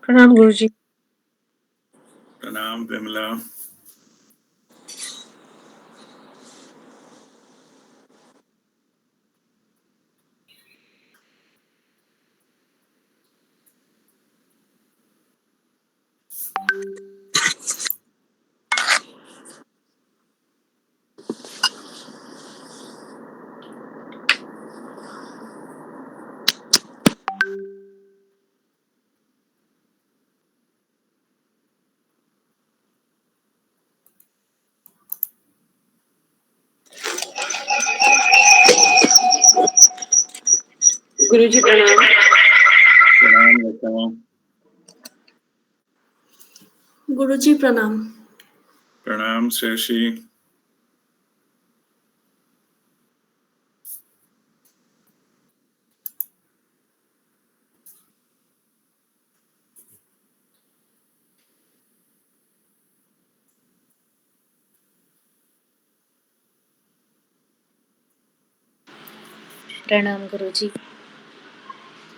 Pranam Guruji. Pranam, Vimla. Guruji Pranam. Pranam, Rata. Guruji Pranam. Pranam, Shashi. Pranam Guruji.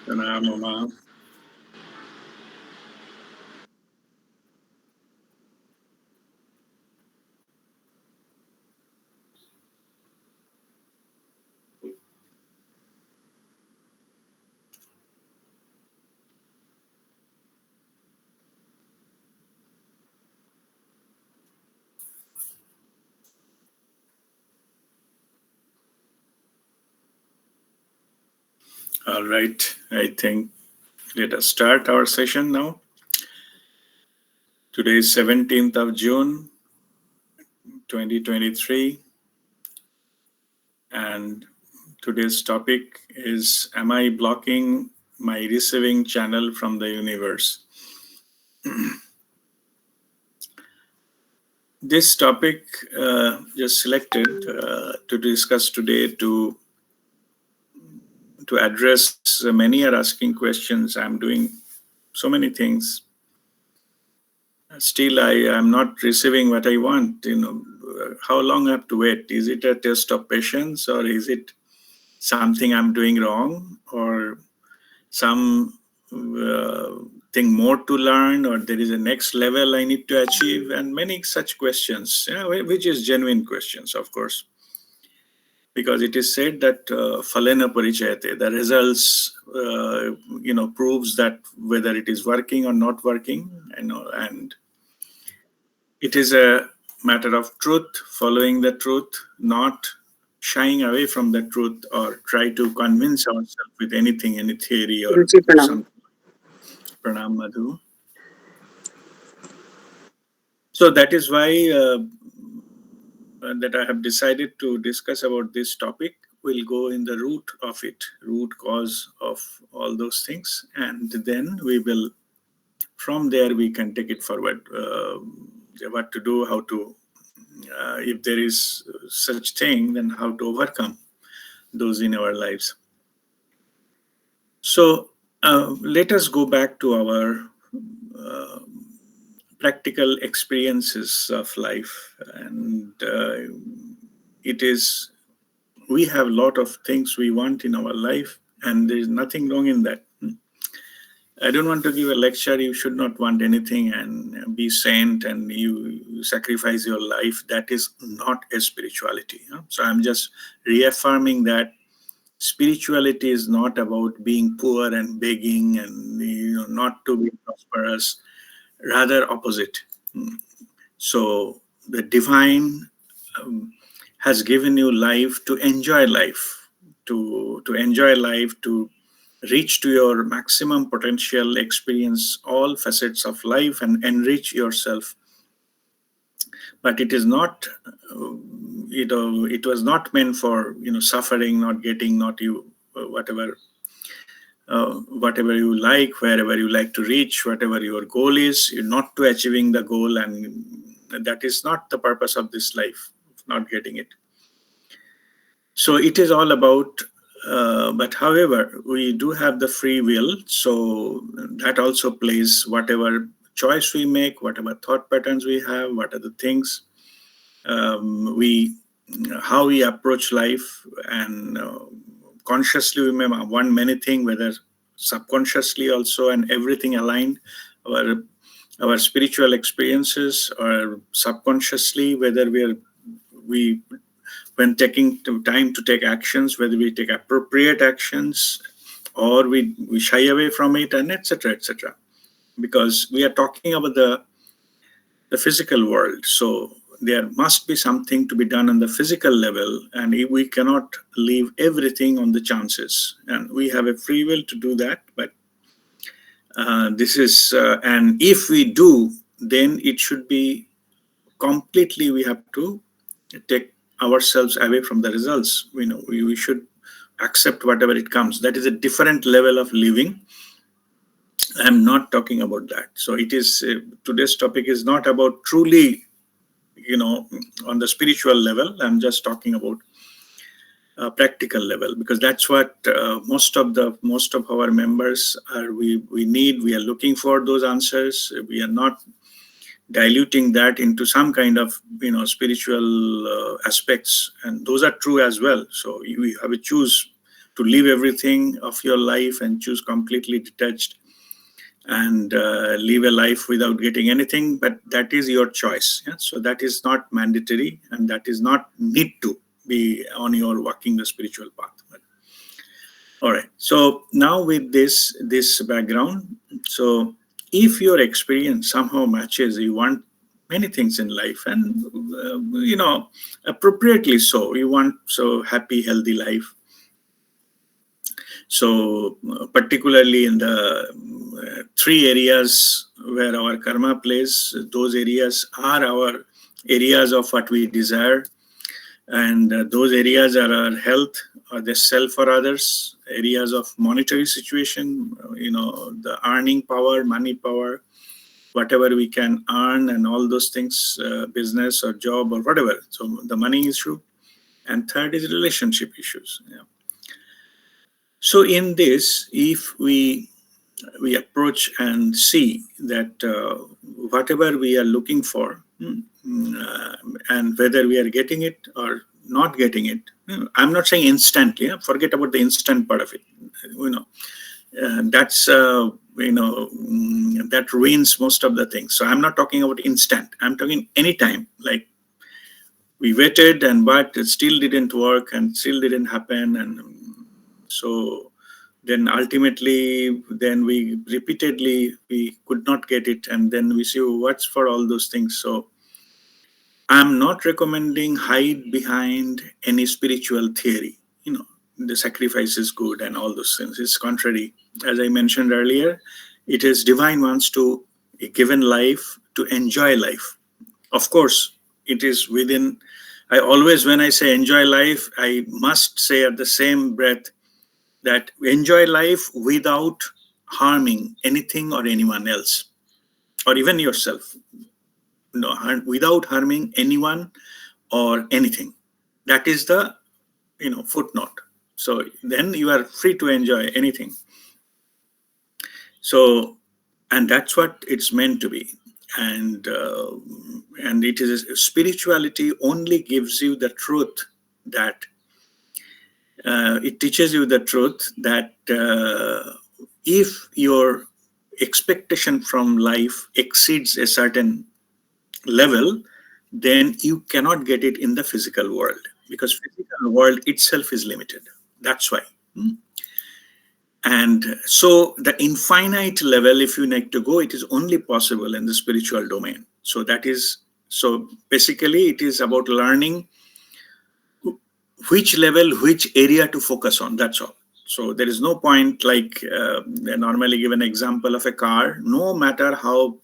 Pranam, Uma. All right, I think let us start our session now. Today is 17th of June, 2023, and today's topic is, am I blocking my receiving channel from the universe? This topic just selected to discuss today to address. Many are asking questions. I'm doing so many things. Still, I am not receiving what I want. How long I have to wait? Is it a test of patience, or is it something I'm doing wrong, or some thing more to learn, or there is a next level I need to achieve, and many such questions, which is genuine questions, of course. Because it is said that phalena parichayate, the results, proves that whether it is working or not working, and it is a matter of truth, following the truth, not shying away from the truth or try to convince ourselves with anything, any theory or Guruji Pranam. something. Pranam, Madhu. So that is why that I have decided to discuss about this topic. We'll go in the root of it, root cause of all those things, and then we will, from there, we can take it forward. What to do, how to, if there is such thing, then how to overcome those in our lives. So let us go back to our practical experiences of life, and it is, we have a lot of things we want in our life, and there is nothing wrong in that. I don't want to give a lecture. You should not want anything and be saint and you sacrifice your life. That is not a spirituality. So I'm just reaffirming that spirituality is not about being poor and begging and not to be prosperous. Rather opposite. So the divine has given you life to enjoy life, to enjoy life, to reach to your maximum potential, experience all facets of life and enrich yourself. But it is not, it was not meant for, suffering, not getting, not you, whatever you like, wherever you like to reach, whatever your goal is, you're not to achieving the goal, and that is not the purpose of this life, not getting it. So it is all about, but however, we do have the free will, so that also plays whatever choice we make, whatever thought patterns we have, what are the things how we approach life, and consciously we may want many things, whether subconsciously also, and everything aligned, our spiritual experiences, or subconsciously, whether we when taking time to take actions, whether we take appropriate actions or we shy away from it, and etc., etc. Because we are talking about the physical world. So there must be something to be done on the physical level, and we cannot leave everything on the chances. And we have a free will to do that. But and if we do, then it should be completely, we have to take ourselves away from the results. We should accept whatever it comes. That is a different level of living. I'm not talking about that. So it is today's topic is not about truly, on the spiritual level. I'm just talking about practical level, because that's what most of our members are. We need. We are looking for those answers. We are not diluting that into some kind of spiritual aspects, and those are true as well. So you have to choose to live everything of your life and choose completely detached and live a life without getting anything, but that is your choice. Yeah? So that is not mandatory, and that is not need to be on your walking the spiritual path. But, all right, so now with this background, so if your experience somehow matches, you want many things in life, and appropriately so, you want so happy healthy life. So particularly in the three areas where our karma plays, those areas are our areas of what we desire. And those areas are our health, or the self or others, areas of monetary situation, the earning power, money power, whatever we can earn, and all those things, business or job or whatever. So the money issue. And third is relationship issues. Yeah. So in this, if we approach and see that whatever we are looking for, and whether we are getting it or not getting it, I'm not saying instantly. Forget about the instant part of it. That's that ruins most of the things. So I'm not talking about instant. I'm talking anytime. Like we waited, but it still didn't work and still didn't happen, and so then ultimately, then we repeatedly we could not get it, and then we see what's for all those things. So I'm not recommending hide behind any spiritual theory. The sacrifice is good and all those things. It's contrary. As I mentioned earlier, it is divine wants to a given life to enjoy life. Of course, it is within. I always, when I say enjoy life, I must say at the same breath that enjoy life without harming anything or anyone else, or even yourself. No, without harming anyone or anything. That is the footnote. So then you are free to enjoy anything. So, and that's what it's meant to be. And it is spirituality only gives you the truth that it teaches you the truth that if your expectation from life exceeds a certain level, then you cannot get it in the physical world, because physical world itself is limited. That's why. And so the infinite level, if you need to go, it is only possible in the spiritual domain. So basically it is about learning which level, which area to focus on. That's all. So there is no point, like they normally give an example of a car. No matter how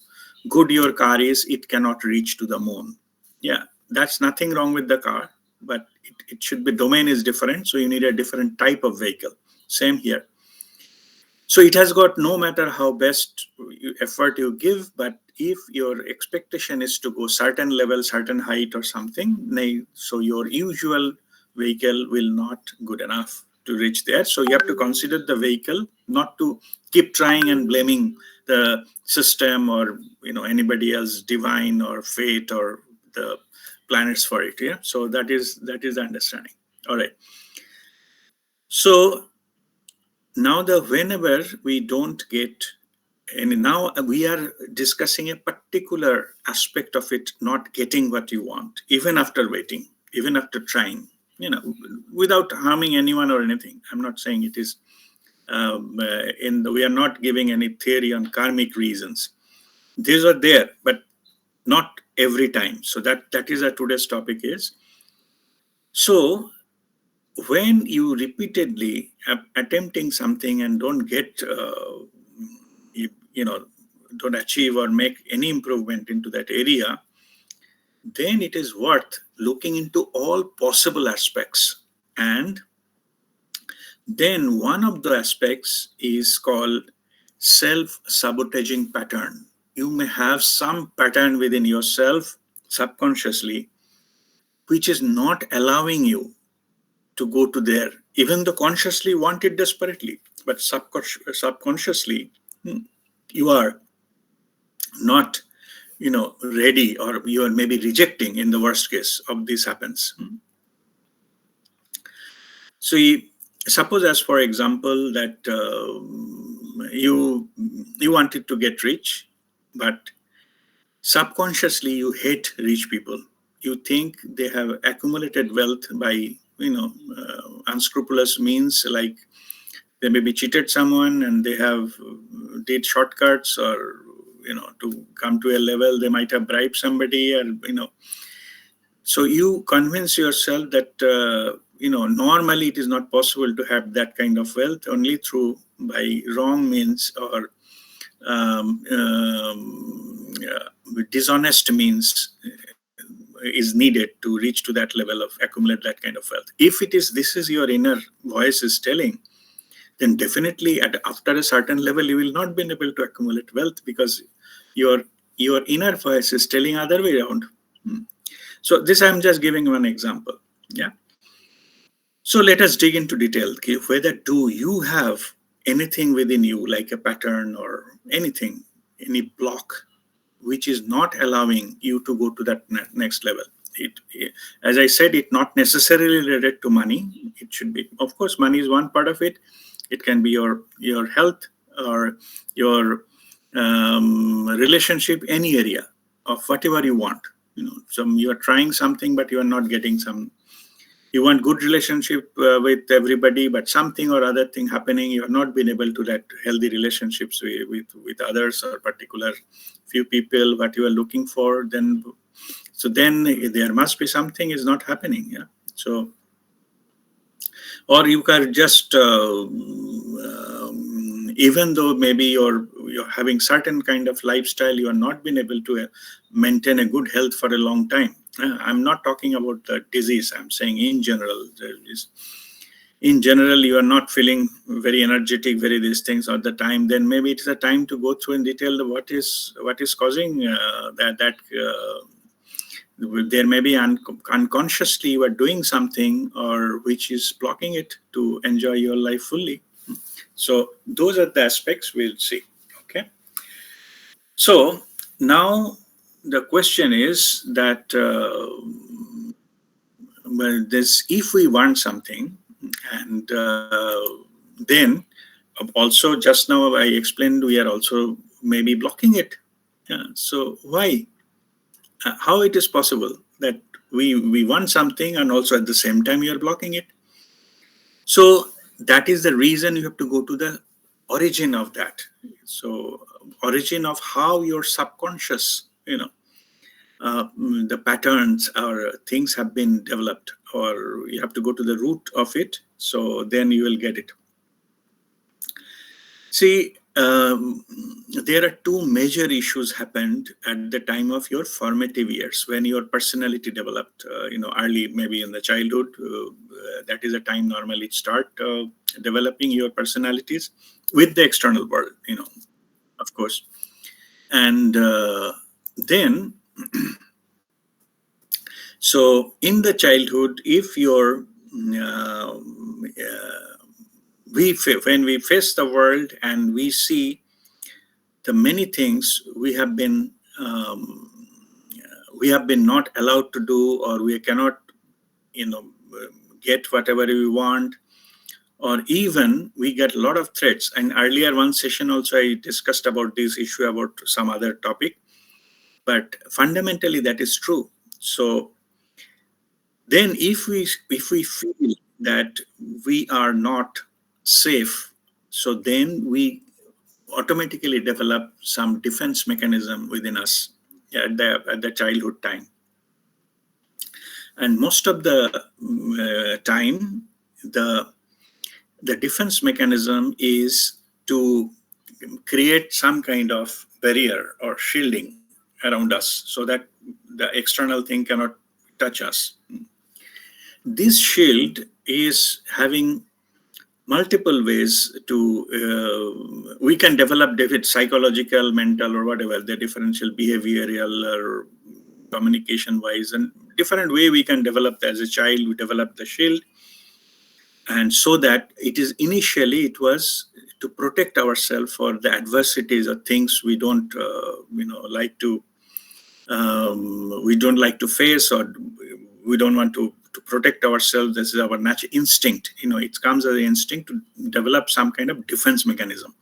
good your car is, it cannot reach to the moon. Yeah, that's nothing wrong with the car, but it should be, domain is different. So you need a different type of vehicle. Same here. So it has got, no matter how best effort you give, but if your expectation is to go certain level, certain height or something, so your usual vehicle will not good enough to reach there. So you have to consider the vehicle, not to keep trying and blaming the system or anybody else, divine or fate or the planets for it. Yeah. So that is the understanding. All right. So now whenever we don't get And now we are discussing a particular aspect of it, not getting what you want, even after waiting, even after trying, without harming anyone or anything. I'm not saying it is, we are not giving any theory on karmic reasons. These are there, but not every time. So that is what today's topic is. So when you repeatedly attempting something and don't get, you know, don't achieve or make any improvement into that area, then it is worth looking into all possible aspects. And then one of the aspects is called self-sabotaging pattern. You may have some pattern within yourself subconsciously, which is not allowing you to go to there, even though consciously want it desperately, but subconsciously you are not, ready, or you are maybe rejecting in the worst case of this happens. So suppose, as for example, that you wanted to get rich, but subconsciously you hate rich people. You think they have accumulated wealth by unscrupulous means, like they maybe cheated someone and they have did shortcuts, or to come to a level they might have bribed somebody, and so you convince yourself that normally it is not possible to have that kind of wealth, only through by wrong means, or dishonest means is needed to reach to that level of accumulate that kind of wealth. If this is your inner voice is telling, then definitely after a certain level you will not be able to accumulate wealth, because your inner voice is telling other way around. So this I'm just giving one example. Yeah. So let us dig into detail. Okay, whether do you have anything within you, like a pattern or anything, any block, which is not allowing you to go to that next level. As I said, it not necessarily related to money. It should be, of course, money is one part of it. It can be your health, or your relationship, any area of whatever you want. You are trying something, but you are not getting some. You want good relationship with everybody, but something or other thing happening, you have not been able to that healthy relationships with others, or particular few people what you are looking for. Then there must be something is not happening. Yeah. So, or you can just even though maybe you're having certain kind of lifestyle, you are not been able to maintain a good health for a long time. I'm not talking about the disease. I'm saying in general, you are not feeling very energetic, very these things all the time. Then maybe it's a time to go through in detail what is causing that. There may be unconsciously you are doing something, or which is blocking it to enjoy your life fully. So those are the aspects we'll see. Okay. So now the question is that if we want something, and then also just now I explained we are also maybe blocking it. Yeah. So why? How it is possible that we want something and also at the same time you are blocking it? So that is the reason you have to go to the origin of that. So origin of how your subconscious, the patterns or things have been developed, or you have to go to the root of it. So then you will get it. See, there are two major issues happened at the time of your formative years, when your personality developed, early, maybe in the childhood. That is a time normally start developing your personalities with the external world, of course. And then, so in the childhood, if you're, when we face the world and we see the many things we have been not allowed to do, or we cannot get whatever we want, or even we get a lot of threats. And earlier one session also I discussed about this issue about some other topic, but fundamentally that is true. So then if we feel that we are not safe, so then we automatically develop some defense mechanism within us at the childhood time. And most of the time, the defense mechanism is to create some kind of barrier or shielding around us so that the external thing cannot touch us. This shield is having multiple ways to we can develop psychological, mental, or whatever, the differential behavioral or communication wise, and different way we can develop. As a child we develop the shield, and so that it was to protect ourselves for the adversities or things we don't like to face, or we don't want to protect ourselves. This is our natural instinct. It comes as an instinct to develop some kind of defense mechanism.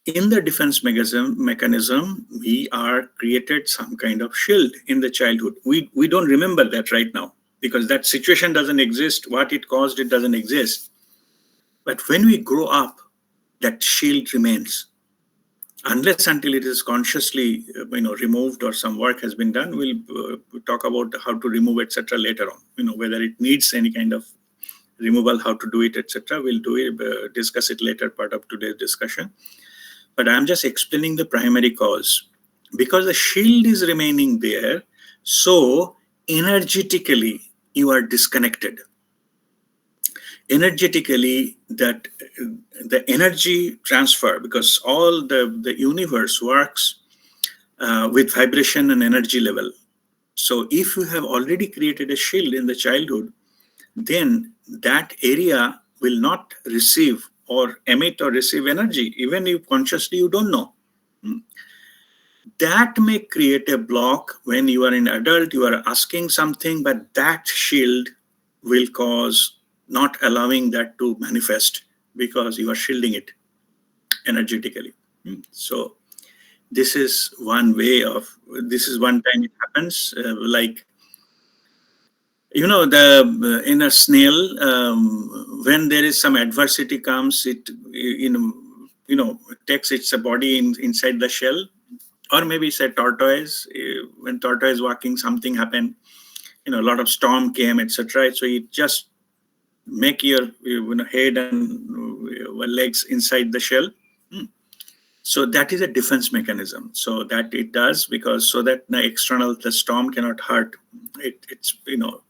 In the defense mechanism, we are created some kind of shield in the childhood. We don't remember that right now because that situation doesn't exist. What it caused, it doesn't exist. But when we grow up, that shield remains. Unless until it is consciously removed or some work has been done. We'll talk about how to remove, etc. later on. Whether it needs any kind of removal, how to do it, etc. We'll discuss it later part of today's discussion. But I'm just explaining the primary cause. Because the shield is remaining there, so energetically you are disconnected. Energetically, that the energy transfer, because all the universe works with vibration and energy level. So if you have already created a shield in the childhood, then that area will not receive or emit or receive energy, even if consciously you don't know. That may create a block when you are an adult, you are asking something, but that shield will cause not allowing that to manifest because you are shielding it energetically. So this is one time it happens. Like, in a snail, when there is some adversity comes, it takes its body inside the shell. Or maybe say tortoise, when tortoise walking, something happened, a lot of storm came, etc. So it just make your head and legs inside the shell. So that is a defense mechanism. So that it does because so that the storm cannot hurt it's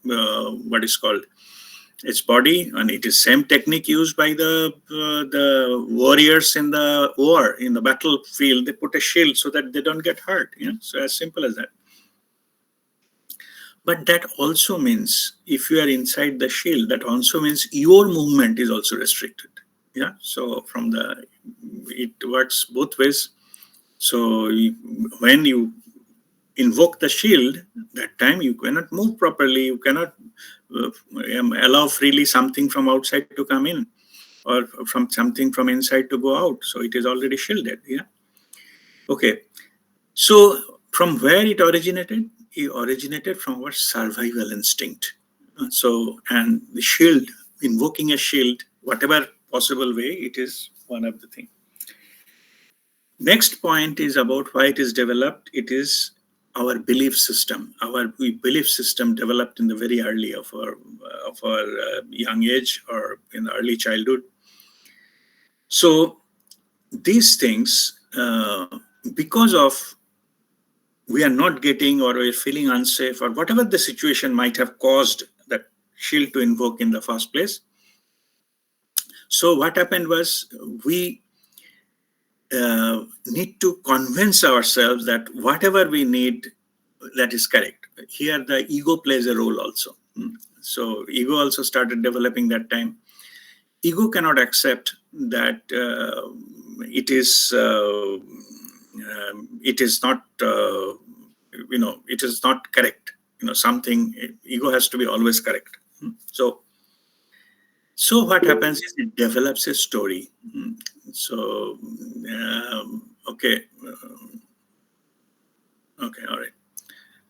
what is called its body, and it is same technique used by the warriors in the war, in the battlefield. They put a shield so that they don't get hurt. So as simple as that. But that also means if you are inside the shield, that also means your movement is also restricted. So it works both ways. So when you invoke the shield, that time you cannot move properly, you cannot allow freely something from outside to come in, or from something from inside to go out. So it is already shielded. Okay. So from where it originated? It originated from our survival instinct. And the shield, invoking a shield, whatever possible way, it is one of the things. Next point is about why it is developed. It is our belief system. Our belief system developed in the very early of our young age or in the early childhood. So these things, because of we are not getting, or we're feeling unsafe, or whatever the situation might have caused that shield to invoke in the first place. So what happened was we need to convince ourselves that whatever we need, that is correct. Here the ego plays a role also. So ego also started developing that time. Ego cannot accept that it is not it is not correct. Something, ego has to be always correct. So So what happens is it develops a story. So okay, okay, all right.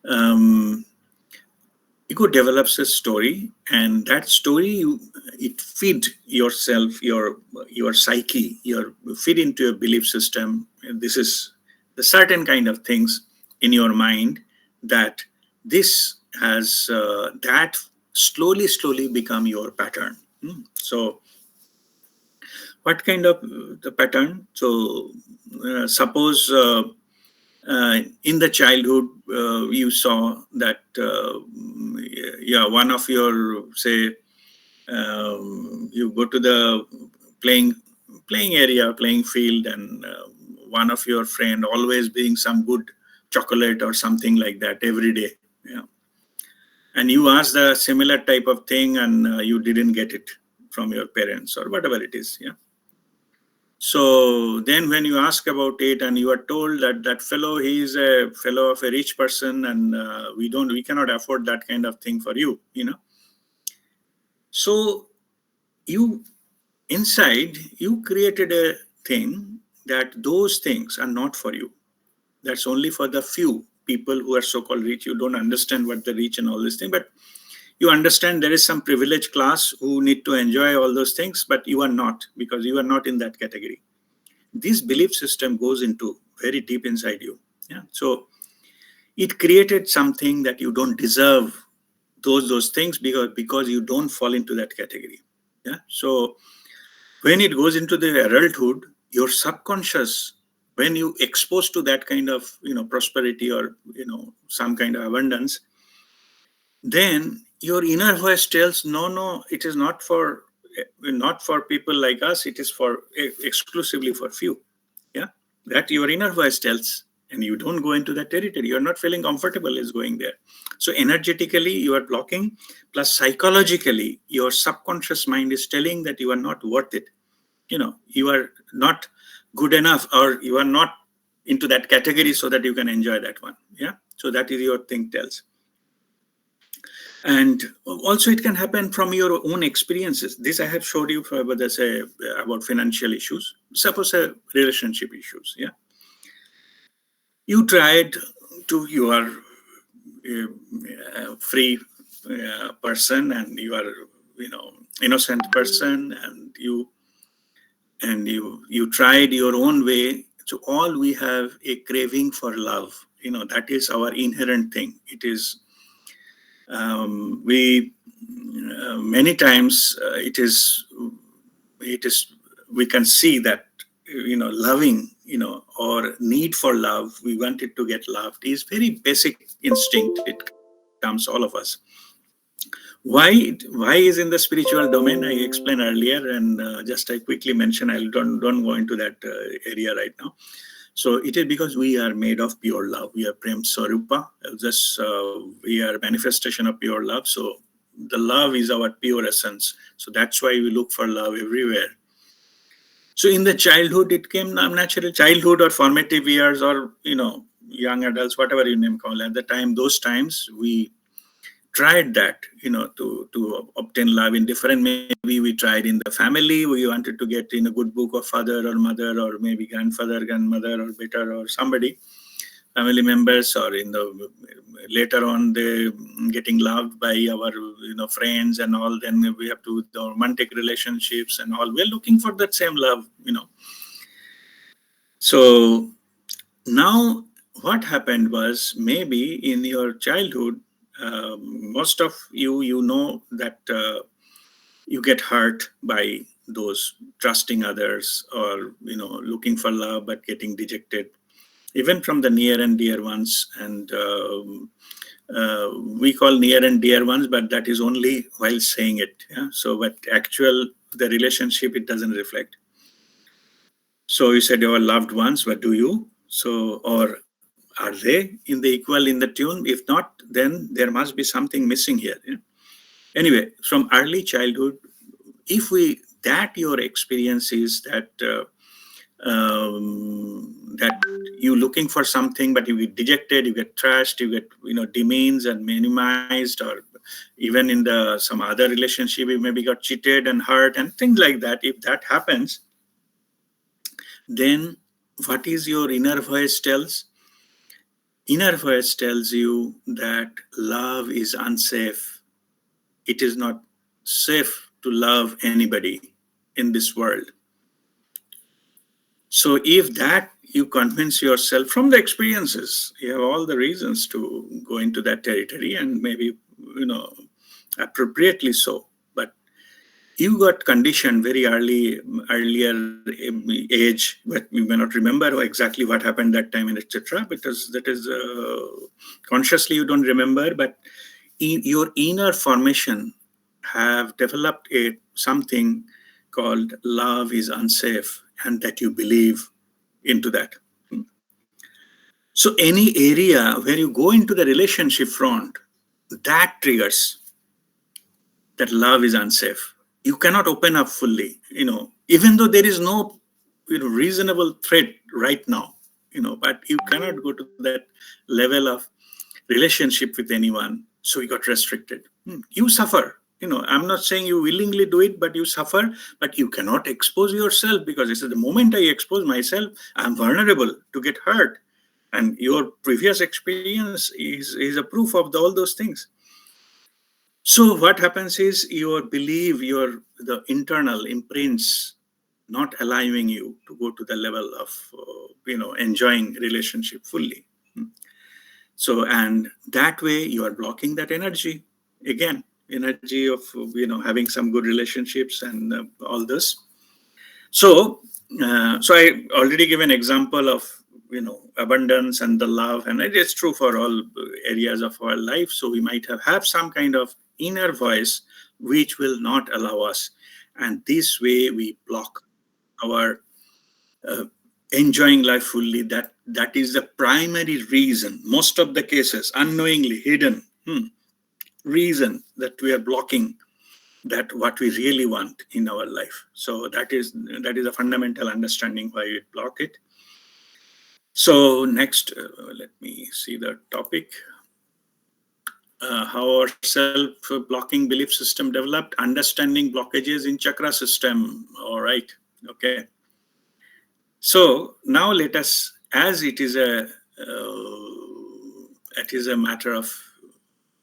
Um, ego develops a story, and that story it feed yourself, your psyche, your feed into your belief system. And this is the certain kind of things in your mind that this has that slowly become your pattern. So what kind of the pattern? So suppose in the childhood you saw that yeah, one of your, say, you go to the playing playing area, playing field, and one of your friend always being some good chocolate or something like that every day. Yeah, and you ask the similar type of thing, and you didn't get it from your parents or whatever it is. Yeah. So then when you ask about it and you are told that that fellow, he is a fellow of a rich person, and we cannot afford that kind of thing for you, So you, inside, you created a thing that those things are not for you. That's only for the few people who are so-called rich. You don't understand what the rich and all this thing, but you understand there is some privileged class who need to enjoy all those things, but you are not, because you are not in that category. This belief system goes into very deep inside you. Yeah. So it created something that you don't deserve those things, because you don't fall into that category. Yeah. So when it goes into the adulthood, your subconscious, when you expose to that kind of prosperity, or some kind of abundance, then your inner voice tells, no, it is not for people like us, it is for exclusively for few. Yeah, that your inner voice tells, and you don't go into that territory. You're not feeling comfortable is going there. So energetically you are blocking, plus psychologically your subconscious mind is telling that you are not worth it. You are not good enough, or you are not into that category, so that you can enjoy that one. Yeah. So that is your thing tells. And also it can happen from your own experiences. This I have showed you for, let's say, about financial issues. Suppose a relationship issues. Yeah, you tried to, you are a free person, and you are innocent person, and you tried your own way. So all we have a craving for love. That is our inherent thing. It is we many times it is we can see that loving, or need for love, we wanted to get loved, is very basic instinct. It comes all of us. Why is in the spiritual domain, I explained earlier, and just I quickly mention, I don't go into that area right now. So it is because we are made of pure love. We are Prem Swarupa. We are manifestation of pure love. So the love is our pure essence. So that's why we look for love everywhere. So in the childhood, it came natural. Childhood or formative years, or young adults, whatever you name call. At the time, those times, we tried that, to obtain love in different. Maybe we tried in the family. We wanted to get in a good book of father or mother, or maybe grandfather, grandmother, or better, or somebody, family members, or in the later on they getting loved by our friends and all. Then we have to the romantic relationships and all. We're looking for that same love. So now what happened was, maybe in your childhood, most of you know that you get hurt by those trusting others, or looking for love but getting dejected, even from the near and dear ones. And we call near and dear ones, but that is only while saying it. Yeah? So but actual the relationship, it doesn't reflect. So you said your loved ones, what do you? So, or are they in the equal in the tune? If not, then there must be something missing here. Yeah? Anyway, from early childhood, if we that your experience is that you looking for something, but you get dejected, you get trashed, you get demeans and minimized, or even in some other relationship, you maybe got cheated and hurt and things like that. If that happens, then what is your inner voice tells? Inner voice tells you that love is unsafe. It is not safe to love anybody in this world. So if that you convince yourself from the experiences, you have all the reasons to go into that territory, and maybe, appropriately so. But you got conditioned very earlier age, but you may not remember exactly what happened that time and etc. Because that is consciously you don't remember, but your inner formation have developed something called love is unsafe, and that you believe into that. So any area where you go into the relationship front, that triggers that love is unsafe. You cannot open up fully, even though there is no reasonable threat right now, but you cannot go to that level of relationship with anyone. So you got restricted. You suffer. I'm not saying you willingly do it, but you suffer. But you cannot expose yourself, because this is the moment I expose myself, I'm vulnerable to get hurt. And your previous experience is a proof of all those things. So what happens is your belief, the internal imprints not allowing you to go to the level of enjoying relationship fully. So, and that way you are blocking that energy again, energy of having some good relationships and all this. So I already gave an example of abundance and the love, and it is true for all areas of our life. So we might have some kind of inner voice which will not allow us, and this way we block our enjoying life fully. That is the primary reason, most of the cases unknowingly hidden reason that we are blocking that what we really want in our life. So that is a fundamental understanding why we block it. So next, let me see the topic. How our self-blocking belief system developed, understanding blockages in chakra system. All right, okay. So now let us, as it is a matter of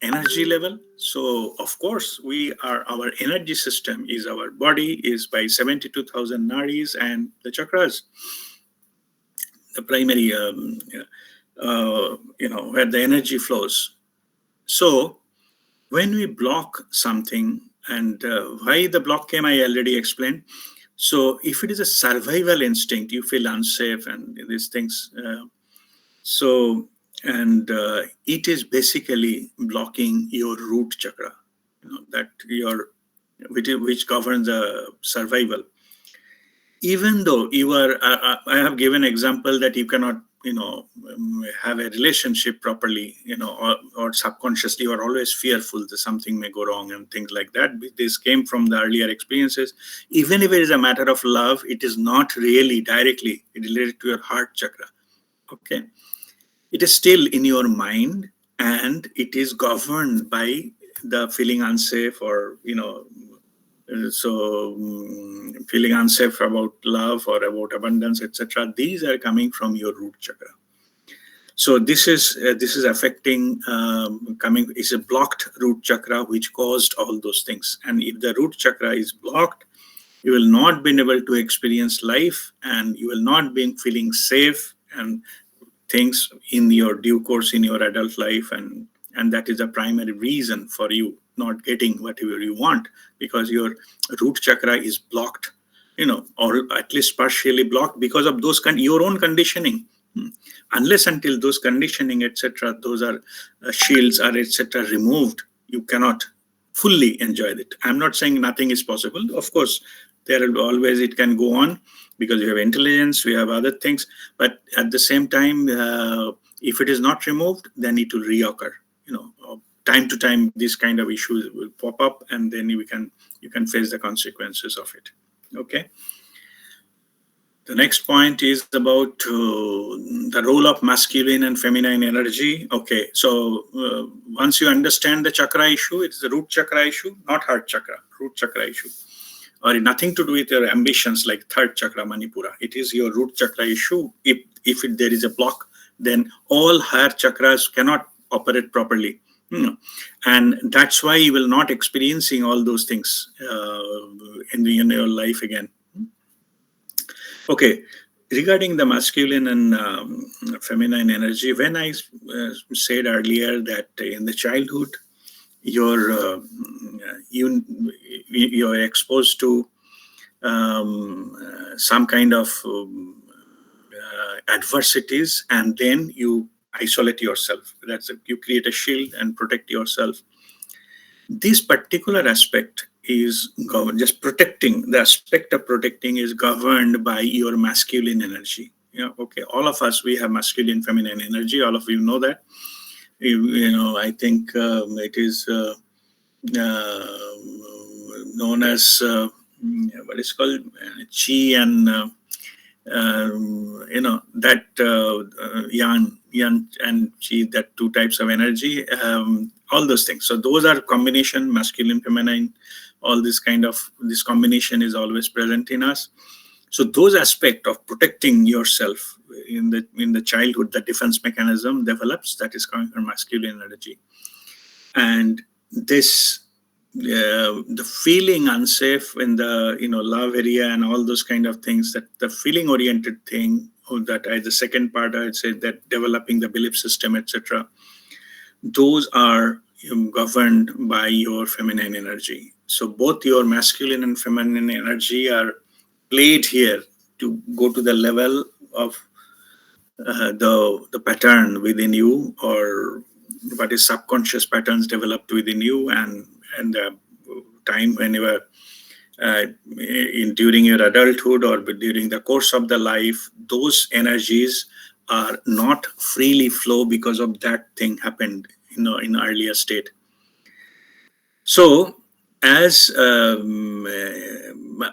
energy level. So of course our energy system is, our body is by 72,000 nadis and the chakras, the primary where the energy flows. So when we block something, and why the block came, I already explained. So if it is a survival instinct, you feel unsafe and these things. It is basically blocking your root chakra, that which governs the survival. Even though you are, I have given example that you cannot, have a relationship properly, or subconsciously you are always fearful that something may go wrong and things like that. This came from the earlier experiences. Even if it is a matter of love, it is not really directly related to your heart chakra. Okay. It is still in your mind, and it is governed by the feeling unsafe, or feeling unsafe about love or about abundance, etc. These are coming from your root chakra. So this is affecting is a blocked root chakra which caused all those things. And if the root chakra is blocked, you will not be able to experience life, and you will not be feeling safe and things in your due course in your adult life, and that is the primary reason for you not getting whatever you want, because your root chakra is blocked, or at least partially blocked because of those your own conditioning. Unless until those conditioning, etc., those are shields are etc. removed, you cannot fully enjoy it. I'm not saying nothing is possible. Of course, there will always, it can go on, because you have intelligence, we have other things, but at the same time, if it is not removed, then it will reoccur. Time to time, these kind of issues will pop up, and then you can face the consequences of it. Okay. The next point is about the role of masculine and feminine energy. Okay, so once you understand the chakra issue, it's the root chakra issue, not heart chakra, root chakra issue, or nothing to do with your ambitions like third chakra, Manipura. It is your root chakra issue. If there is a block, then all higher chakras cannot operate properly. And that's why you will not experiencing all those things in your life again. Okay, regarding the masculine and feminine energy, when I said earlier that in the childhood, you're you're exposed to some kind of adversities, and then you isolate yourself. You create a shield and protect yourself. This particular aspect is governed, just protecting, the aspect of protecting is governed by your masculine energy. Okay, all of us, we have masculine, feminine energy. All of you know that. I think it is known as what is called chi and that yang and chi, that two types of energy, all those things. So those are combination, masculine, feminine, all this combination is always present in us. So those aspects of protecting yourself in the childhood, the defense mechanism develops, that is coming from masculine energy. And this the feeling unsafe in the love area and all those kind of things, that the feeling oriented thing, or that the second part I'd say, that developing the belief system, etc., those are governed by your feminine energy. So both your masculine and feminine energy are played here to go to the level of the pattern within you, or what is subconscious patterns developed within you, and the time when you were during your adulthood or during the course of the life, those energies are not freely flow because of that thing happened in earlier state. So as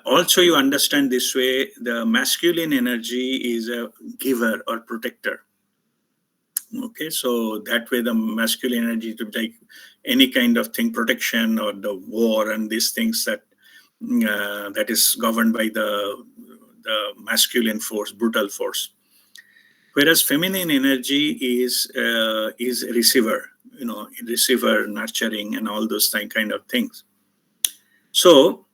also you understand this way, the masculine energy is a giver or protector. Okay, so that way the masculine energy to like any kind of thing, protection or the war and these things, that that is governed by the masculine force, brutal force. Whereas feminine energy is receiver, receiver, nurturing, and all those kind of things. So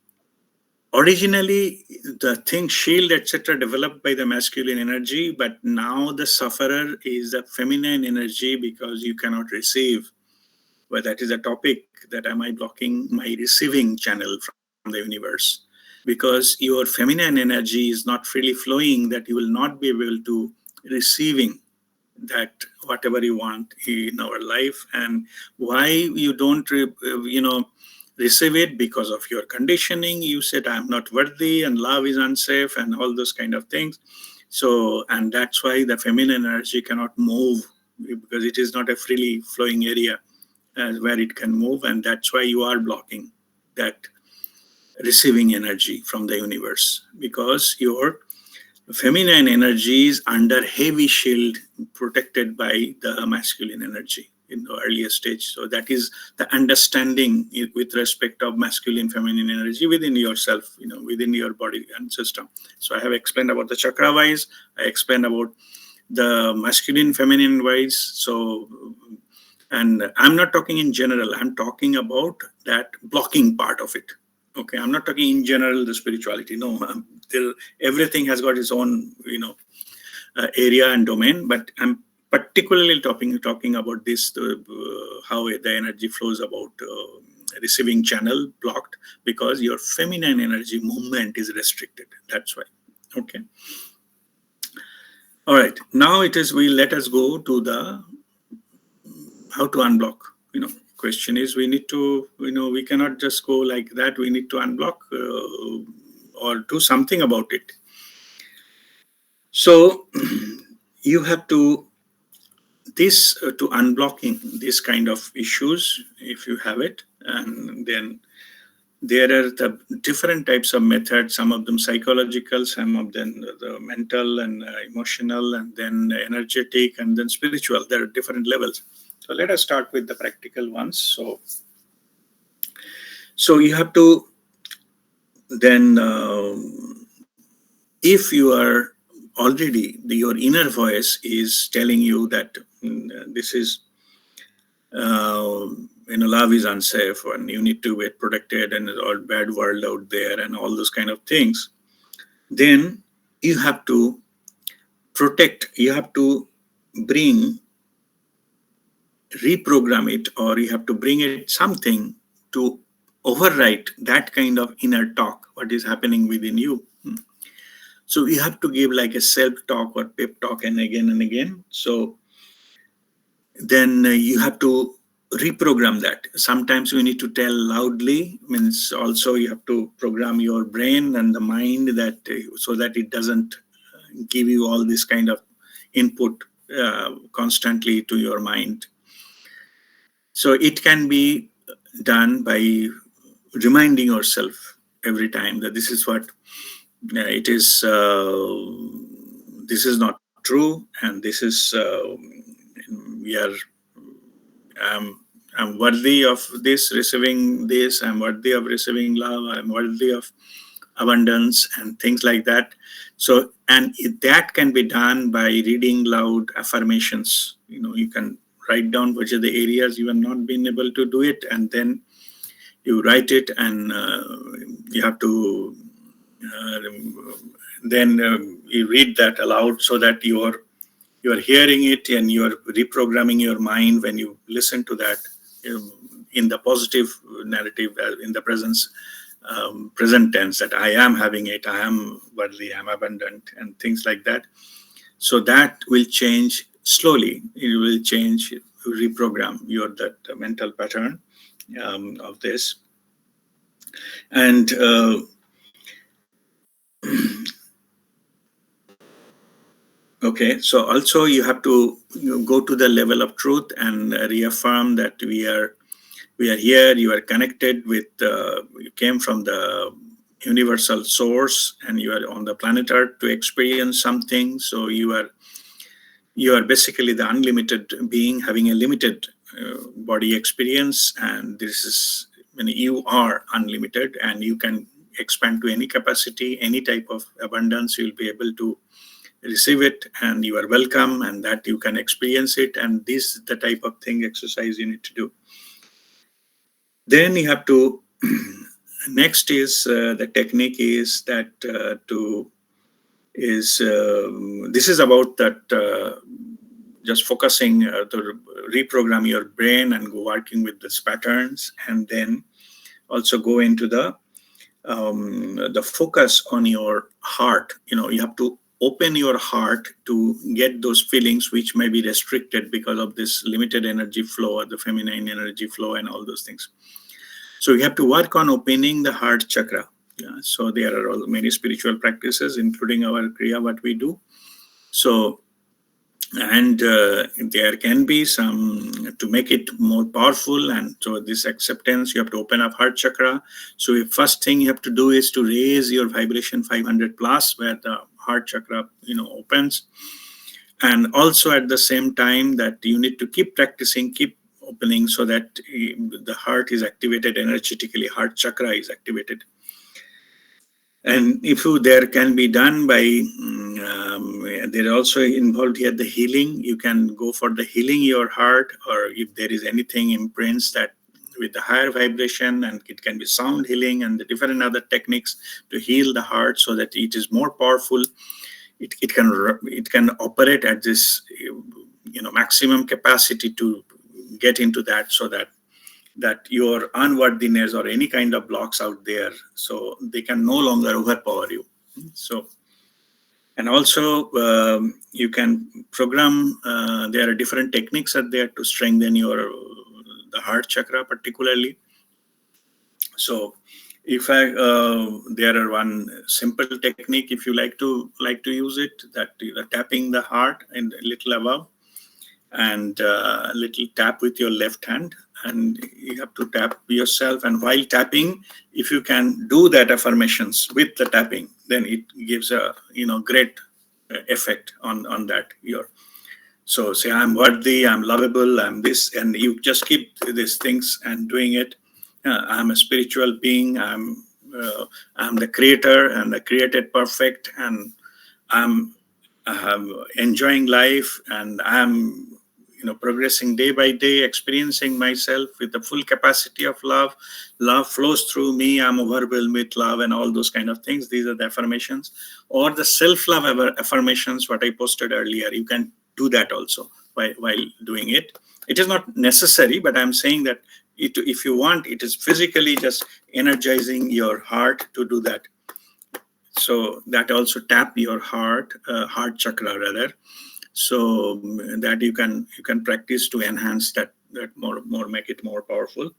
originally the thing, shield, etc., developed by the masculine energy, but now the sufferer is the feminine energy, because you cannot receive. Well, that is a topic that am I blocking my receiving channel from the universe, because your feminine energy is not freely flowing, that you will not be able to receiving that whatever you want in our life. And why you don't receive it? Because of your conditioning. You said I'm not worthy, and love is unsafe, and all those kind of things. So, and that's why the feminine energy cannot move, because it is not a freely flowing area where it can move, and that's why you are blocking that receiving energy from the universe, because your feminine energy is under heavy shield, protected by the masculine energy in the earlier stage. So that is the understanding with respect of masculine, feminine energy within yourself, within your body and system. So I have explained about the chakra wise, I explained about the masculine, feminine wise. So, and I'm not talking in general, I'm talking about that blocking part of it. Okay, I'm not talking in general the spirituality. No, everything has got its own, area and domain. But I'm particularly talking about this, how the energy flows about receiving channel blocked, because your feminine energy movement is restricted. That's why. Okay. All right. Now let us go to the how to unblock. Question is, we need to, we cannot just go like that. We need to unblock or do something about it. So you have to to unblocking this kind of issues, if you have it, and then there are the different types of methods, some of them psychological, some of them the mental and emotional, and then energetic, and then spiritual. There are different levels. So let us start with the practical ones. So you have to then, if you are already, your inner voice is telling you that this is, love is unsafe and you need to get protected and there's all bad world out there and all those kind of things, then you have to protect, you have to bring, reprogram it, or you have to bring it something to overwrite that kind of inner talk, what is happening within you. So you have to give like a self-talk or pep talk and again. So then you have to reprogram that. Sometimes we need to tell loudly, means also you have to program your brain and the mind that so that it doesn't give you all this kind of input constantly to your mind. So it can be done by reminding yourself every time that this is what it is. This is not true, and this is we are. I'm worthy of this, receiving this. I'm worthy of receiving love. I'm worthy of abundance and things like that. So, and that can be done by reading loud affirmations. You can write down which are the areas you have not been able to do it, and then you write it, and you have to then you read that aloud so that you are hearing it and you are reprogramming your mind when you listen to that in the positive narrative, in the present tense, that I am having it, I am worthy, I am abundant, and things like that. So that will change slowly. It will change, reprogram that mental pattern of this. And okay, so also you have to go to the level of truth and reaffirm that we are here. You are connected with, you came from the universal source, and you are on the planet Earth to experience something. So you are basically the unlimited being having a limited body experience, and this is when you are unlimited and you can expand to any capacity, any type of abundance. You'll be able to receive it, and you are welcome, and that you can experience it. And this is the type of thing, exercise you need to do. Then you have to next is the technique is that this is about that just focusing to reprogram your brain and go working with these patterns, and then also go into the focus on your heart. You have to open your heart to get those feelings which may be restricted because of this limited energy flow, or the feminine energy flow, and all those things. So you have to work on opening the heart chakra. So there are many spiritual practices, including our Kriya, what we do. So, and there can be some to make it more powerful. And so this acceptance, you have to open up heart chakra. So the first thing you have to do is to raise your vibration 500 plus, where the heart chakra, opens. And also at the same time that you need to keep practicing, keep opening, so that the heart is activated energetically, heart chakra is activated. And if there can be done by, they're also involved here the healing. You can go for the healing your heart, or if there is anything imprints that with the higher vibration, and it can be sound healing and the different other techniques to heal the heart so that it is more powerful. It can operate at this maximum capacity to get into that, so that your unworthiness or any kind of blocks out there, so they can no longer overpower you. So, and also you can program, there are different techniques out there to strengthen the heart chakra particularly. So if there are one simple technique, if you like to use it, that tapping the heart and a little above, and a little tap with your left hand, and you have to tap yourself. And while tapping, if you can do that affirmations with the tapping, then it gives a great effect on that. So say, I'm worthy, I'm lovable, I'm this, and you just keep these things and doing it. I'm a spiritual being. I'm the creator and the created perfect, and I'm enjoying life, and I'm progressing day by day, experiencing myself with the full capacity of love. Love flows through me. I'm overwhelmed with love, and all those kind of things. These are the affirmations, or the self-love affirmations. What I posted earlier, you can do that also while doing it. It is not necessary, but I'm saying that if you want, it is physically just energizing your heart to do that. So that also tap your heart chakra rather, so that you can practice to enhance that more, make it more powerful.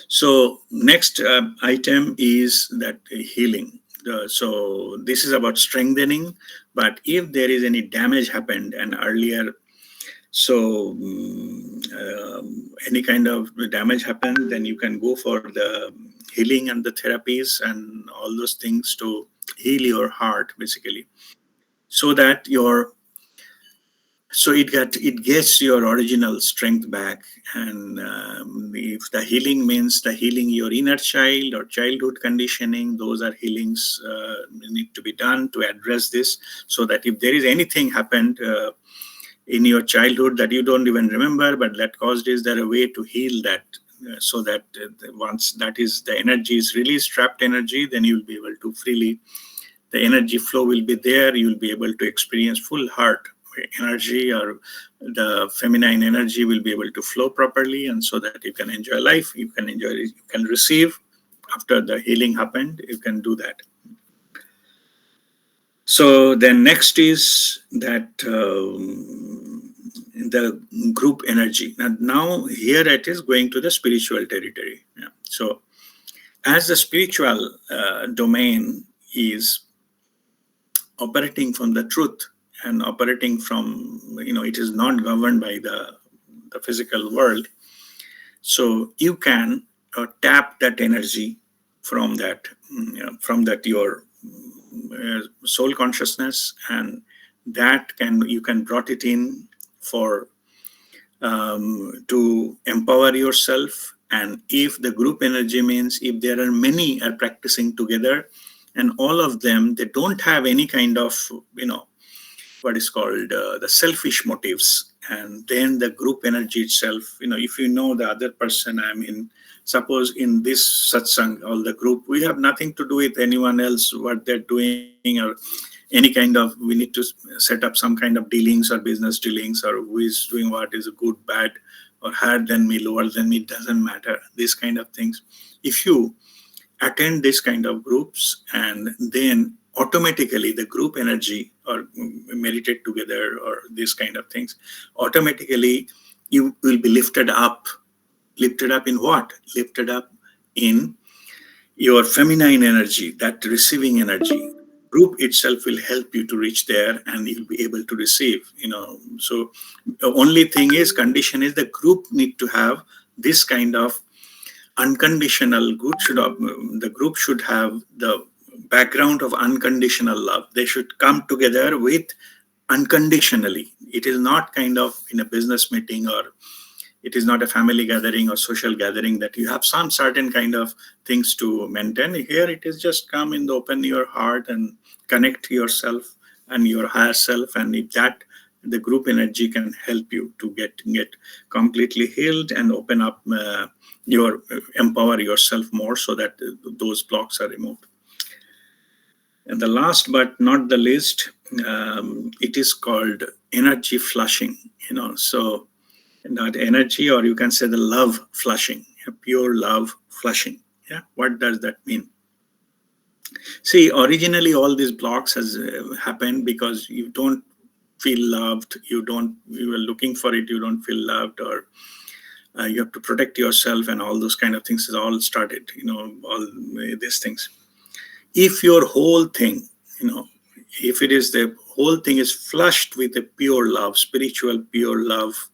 So next item is that healing. So this is about strengthening, but if there is any damage happened and earlier, so any kind of damage happened, then you can go for the healing and the therapies and all those things to heal your heart basically, so that it gets your original strength back. And if the healing means the healing your inner child or childhood conditioning, those are healings need to be done to address this, so that if there is anything happened in your childhood that you don't even remember, but that caused, is there a way to heal that, so that once that is the energy is released, trapped energy, then you'll be able to freely, the energy flow will be there. You'll be able to experience full heart energy, or the feminine energy will be able to flow properly, and so that you can enjoy life, you can enjoy it, you can receive after the healing happened, you can do that. So then next is that the group energy. Now here it is going to the spiritual territory. Yeah. So as the spiritual domain is operating from the truth and operating from, it is not governed by the physical world. So you can tap that energy from that, your soul consciousness, and that you can brought it in for to empower yourself. And if the group energy means if there are many are practicing together, and all of them, they don't have any kind of what is called the selfish motives, and then the group energy itself, if the other person, I mean, suppose in this satsang, all the group, we have nothing to do with anyone else, what they're doing, or any kind of, we need to set up some kind of dealings or business dealings, or who is doing what, is good, bad, or higher than me, lower than me, doesn't matter, these kind of things. If you attend this kind of groups, and then automatically the group energy, or meditate together, or these kind of things, automatically you will be lifted up in what? Lifted up in your feminine energy, that receiving energy. Group itself will help you to reach there, and you'll be able to receive, so the only thing is, condition is, the group need to have this kind of unconditional good, the group should have the background of unconditional love. They should come together with unconditionally. It is not kind of in a business meeting, or it is not a family gathering or social gathering that you have some certain kind of things to maintain. Here it is just come in the open your heart and connect yourself and your higher self, and if that, the group energy can help you to get completely healed and open up empower yourself more, so that those blocks are removed. And the last but not the least, it is called energy flushing. So that energy, or you can say the love flushing, pure love flushing. Yeah, what does that mean? See, originally all these blocks has happened because you don't feel loved. You were looking for it. You don't feel loved, or you have to protect yourself, and all those kind of things is all started. All these things. If your whole thing, if it is the whole thing is flushed with a pure love, spiritual pure love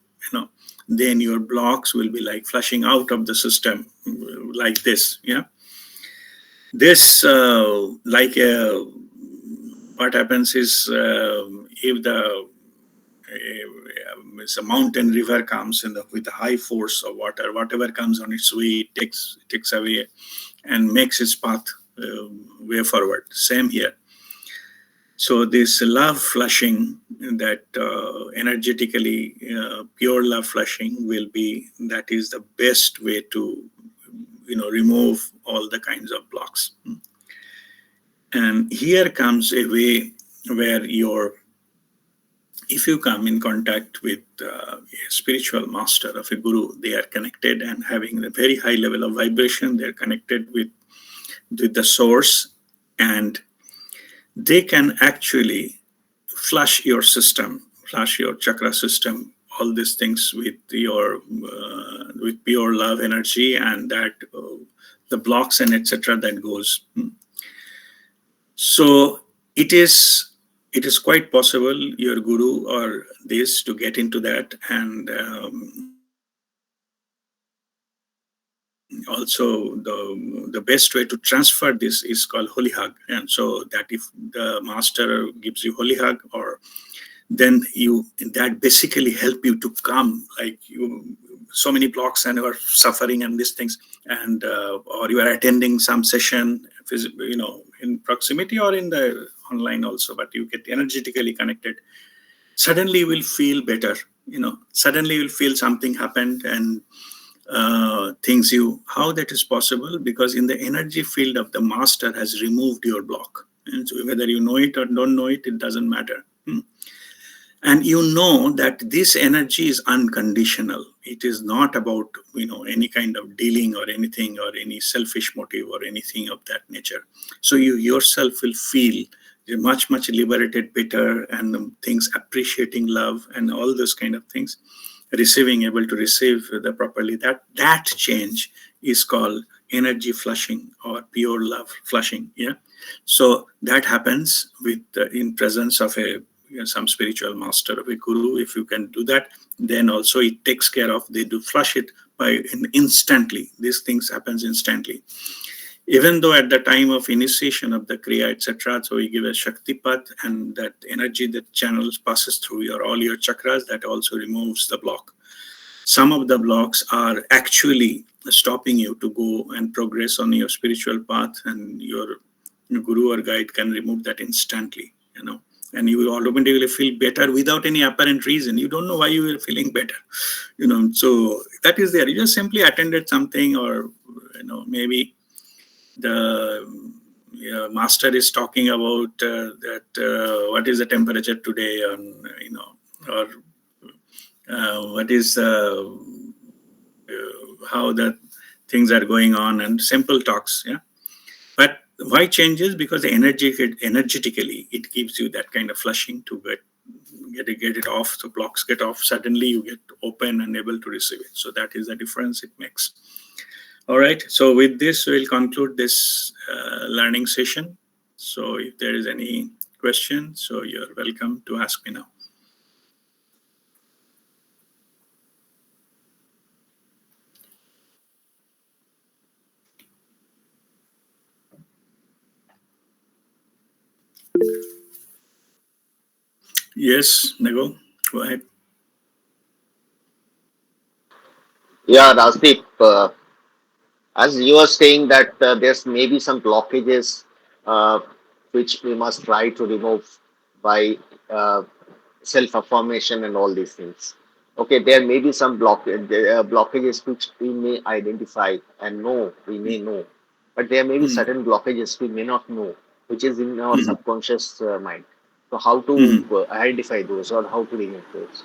then your blocks will be like flushing out of the system like this. This what happens is, if a mountain river comes with a high force of water, whatever comes on its way, it takes away and makes its path way forward. Same here. So this love flushing, that energetically pure love flushing that is the best way to remove all the kinds of blocks. And here comes a way where if you come in contact with a spiritual master of a guru, they are connected and having a very high level of vibration. They're connected with the source, and they can actually flush your system, flush your chakra system, all these things with pure love energy, and that the blocks and etc. that goes. So it is quite possible your guru or this to get into that, and also the best way to transfer this is called holy hug. And so that if the master gives you holy hug, or then that basically help you to come, like so many blocks and you are suffering and these things, and or you are attending some session, in proximity or in the online also, but you get energetically connected. Suddenly you will feel better. Suddenly you'll feel something happened, and how that is possible, because in the energy field of the master has removed your block, and so whether you know it or don't know it, it doesn't matter. And that this energy is unconditional. It is not about any kind of dealing or anything, or any selfish motive or anything of that nature. So you yourself will feel much liberated, better, and things appreciating love and all those kind of things, able to receive the properly. That change is called energy flushing or pure love flushing. So that happens in presence of some spiritual master of a guru. If you can do that, then also it takes care of, they do flush it instantly. These things happens instantly, even though at the time of initiation of the kriya, etc. So we give a shaktipat, and that energy that channels passes through all your chakras, that also removes the block. Some of the blocks are actually stopping you to go and progress on your spiritual path, and your guru or guide can remove that instantly, and you will automatically feel better without any apparent reason. You don't know why you are feeling better, so that is there. You just simply attended something, or maybe the master is talking about what is the temperature today, or what is how the things are going on, and simple talks. But why changes? Because energetically it gives you that kind of flushing to get it off. So blocks get off, suddenly you get open and able to receive it. So that is the difference it makes. All right, so with this we'll conclude this learning session. So if there is any question, so you're welcome to ask me now. Yes, Nego, go ahead. Yeah, Rasdeep, as you are saying that there's maybe some blockages uh, which we must try to remove by self-affirmation and all these things. Okay, there may be some blockages which we may identify and know, we may know, but there may be Mm-hmm. certain blockages we may not know, which is in our Mm-hmm. subconscious mind. So how to Mm-hmm. identify those or how to remove those?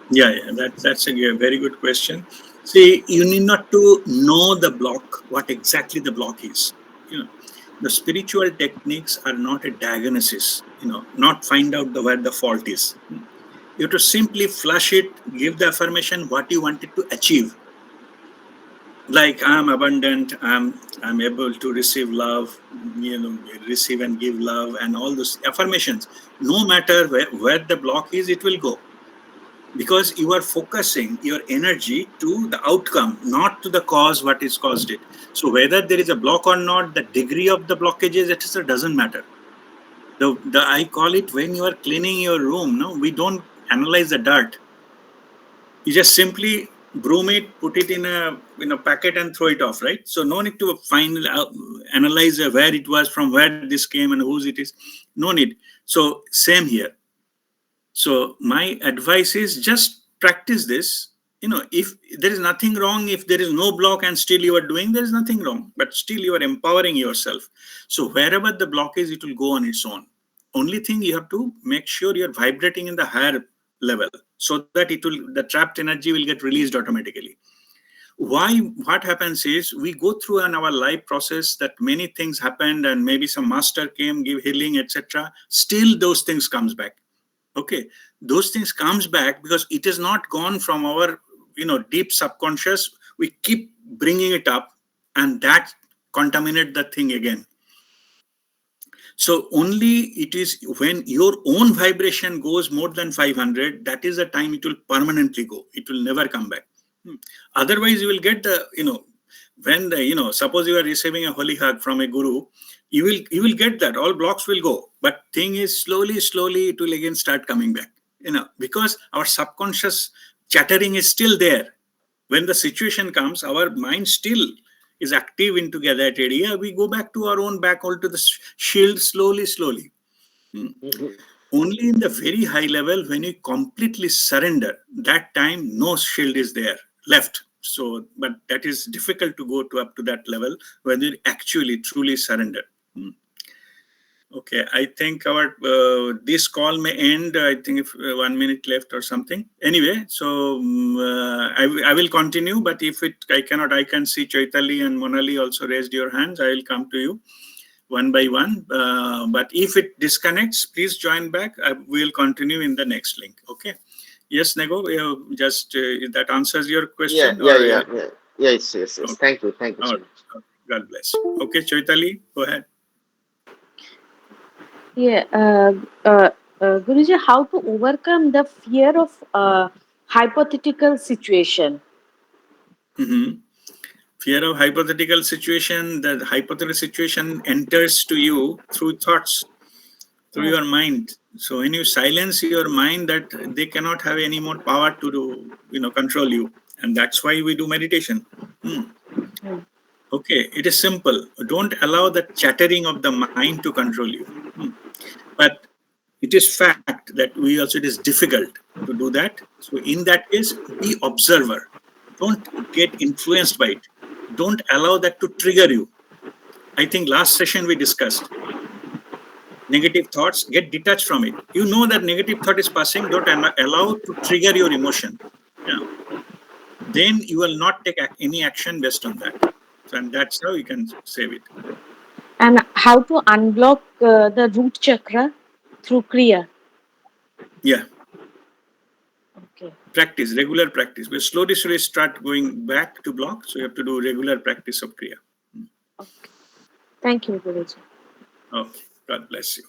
Yeah, that's a very good question. See, you need not to know the block, what exactly the block is. The spiritual techniques are not a diagnosis. Not find out where the fault is. You have to simply flush it, give the affirmation what you wanted to achieve. Like, I'm abundant, I'm able to receive love, receive and give love, and all those affirmations. No matter where the block is, it will go. because you are focusing your energy to the outcome, not to the cause, what is caused it. So whether there is a block or not, the degree of the blockages, etc., doesn't matter. The I call it, when you are cleaning your room, no, we don't analyze the dirt. You just simply broom it, put it in a packet and throw it off, right? So no need to analyze where it was, from where this came and whose it is. No need. So same here. So my advice is just practice this. If there is nothing wrong, if there is no block and still you are doing, there is nothing wrong, but still you are empowering yourself. So wherever the block is, it will go on its own. Only thing, you have to make sure you're vibrating in the higher level, so that the trapped energy will get released automatically. Why? What happens is, we go through in our life process that many things happened, and maybe some master came, give healing, etc. Still those things comes back. Okay, those things comes back because it is not gone from our deep subconscious. We keep bringing it up, and that contaminate the thing again. So only it is when your own vibration goes more than 500, that is the time it will permanently go. It will never come back. Otherwise, you will get when suppose you are receiving a holy hug from a guru, you will get that all blocks will go. But thing is, slowly it will again start coming back. Because our subconscious chattering is still there. When the situation comes, our mind still is active into that area. We go back to our own, back all to the shield, slowly. Hmm. Mhm. Only in the very high level, when you completely surrender, that time no shield is there left. So, but that is difficult to go to up to that level when you actually truly surrender. Hmm. Okay, I think our this call may end. I think if 1 minute left or something. Anyway, so I will continue. But if I cannot, I can see Chaitali and Monali also raised your hands. I will come to you one by one. But if it disconnects, please join back. We will continue in the next link. Okay. Yes, Nego. Just that answers your Yeah, question, yeah, or yeah, yeah. Yes. okay. Thank you All so right. much. Okay. God bless. Okay, Chaitali, go ahead. Yeah, Guruji, how to overcome the fear of hypothetical situation? Mhm. Fear of hypothetical situation. The hypothetical situation enters to you through thoughts, through Mm, your mind. So when you silence your mind, that they cannot have any more power to do, control you. And that's why we do meditation. Hmm. mm, Okay, it is simple. Don't allow the chattering of the mind to control you. Hmm. But it is fact that it is difficult to do that. So in that case, be observer. Don't get influenced by it. Don't allow that to trigger you. I think last session we discussed negative thoughts. Get detached from it. You know that negative thought is passing. Don't allow to trigger your emotion. Yeah. Then you will not take any action based on that. So, and that's how you can save it. and how to unblock the root chakra through Kriya? Yeah. Okay. Practice, regular practice. We slowly start going back to block. So you have to do regular practice of Kriya. Okay. Thank you, Guruji. Okay. God bless you.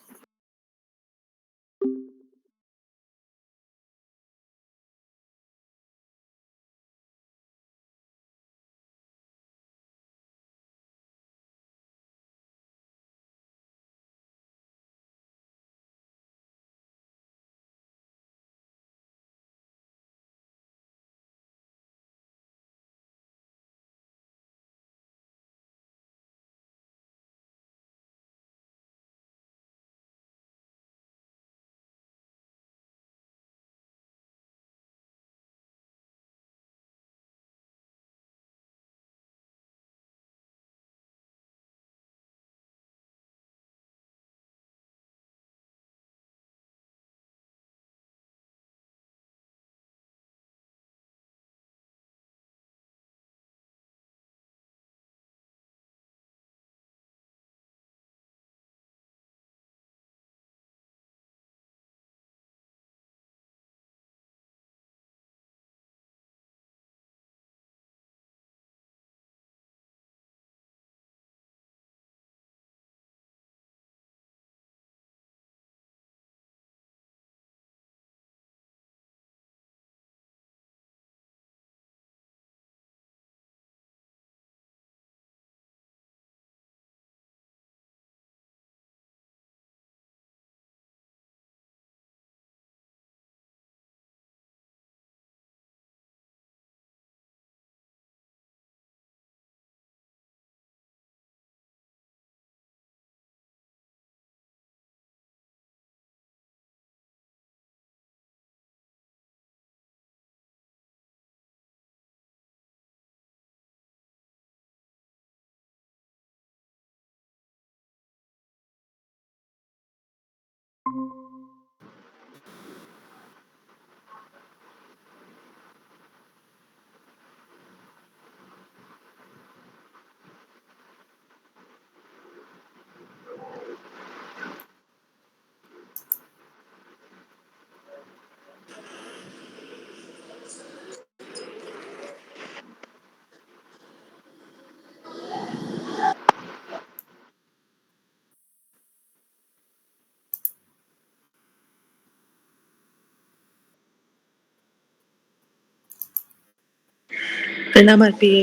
Pranam RPA.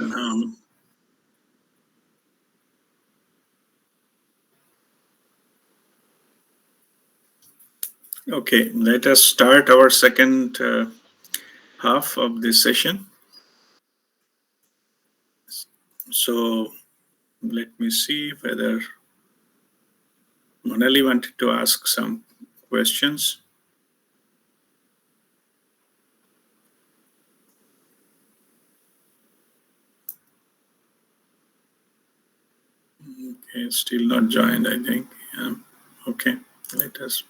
Um, okay, let us start our second half of this session. So let me see whether Monali wanted to ask some questions. Okay, still not joined, I think. Okay, let us.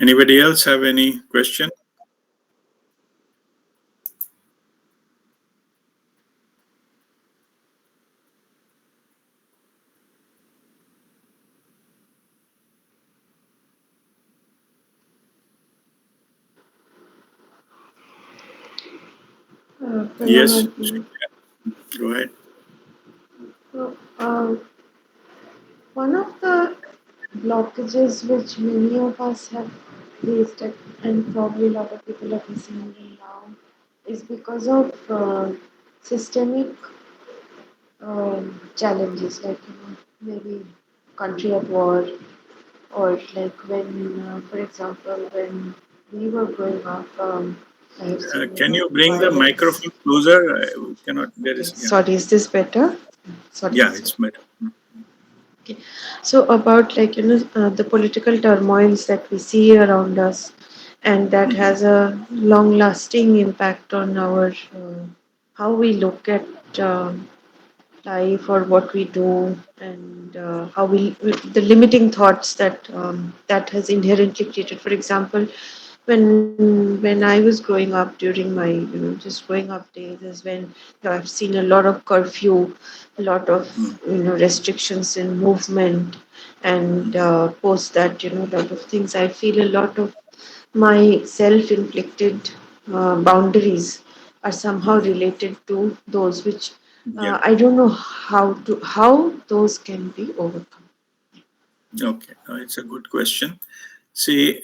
Anybody else have any question? Pranam Yes, RPA. go ahead. So, one of the blockages which many of us have faced, and probably a lot of people are facing even now, is because of systemic challenges, like maybe country at war, or like when, for example, when we were growing up, I have seen Can you bring the violence. microphone closer? I cannot. There Okay, is. Yeah. sorry, is this better? Sorry, Yeah, sorry. it's better. Okay. So about like the political turmoils that we see around us, and that Mhm. has a long-lasting impact on our how we look at life or what we do, and how the limiting thoughts that that has inherently created. For example, when I was growing up, during my just growing up days, is when I've seen a lot of curfew, a lot of Mm, restrictions in movement, and mhm. post that a lot of things. I feel a lot of my self-inflicted boundaries are somehow Mhm. related to those which Yeah. I don't know how those can be overcome. Okay. It's a good question. See,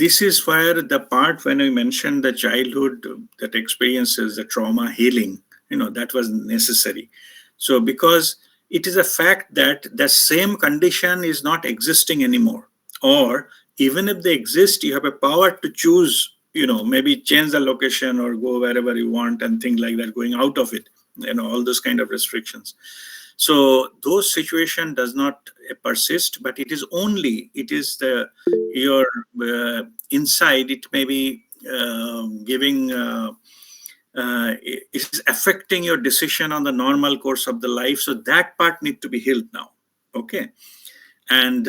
this is where the part when we mentioned the childhood that experiences the trauma healing, that was necessary. So, because it is a fact that the same condition is not existing anymore, or even if they exist, you have a power to choose, maybe change the location or go wherever you want and things like that, going out of it, all those kind of restrictions. So those situation does not persist, but it is the your inside, it may be giving it is affecting your decision on the normal course of the life, so that part need to be healed now. Okay. And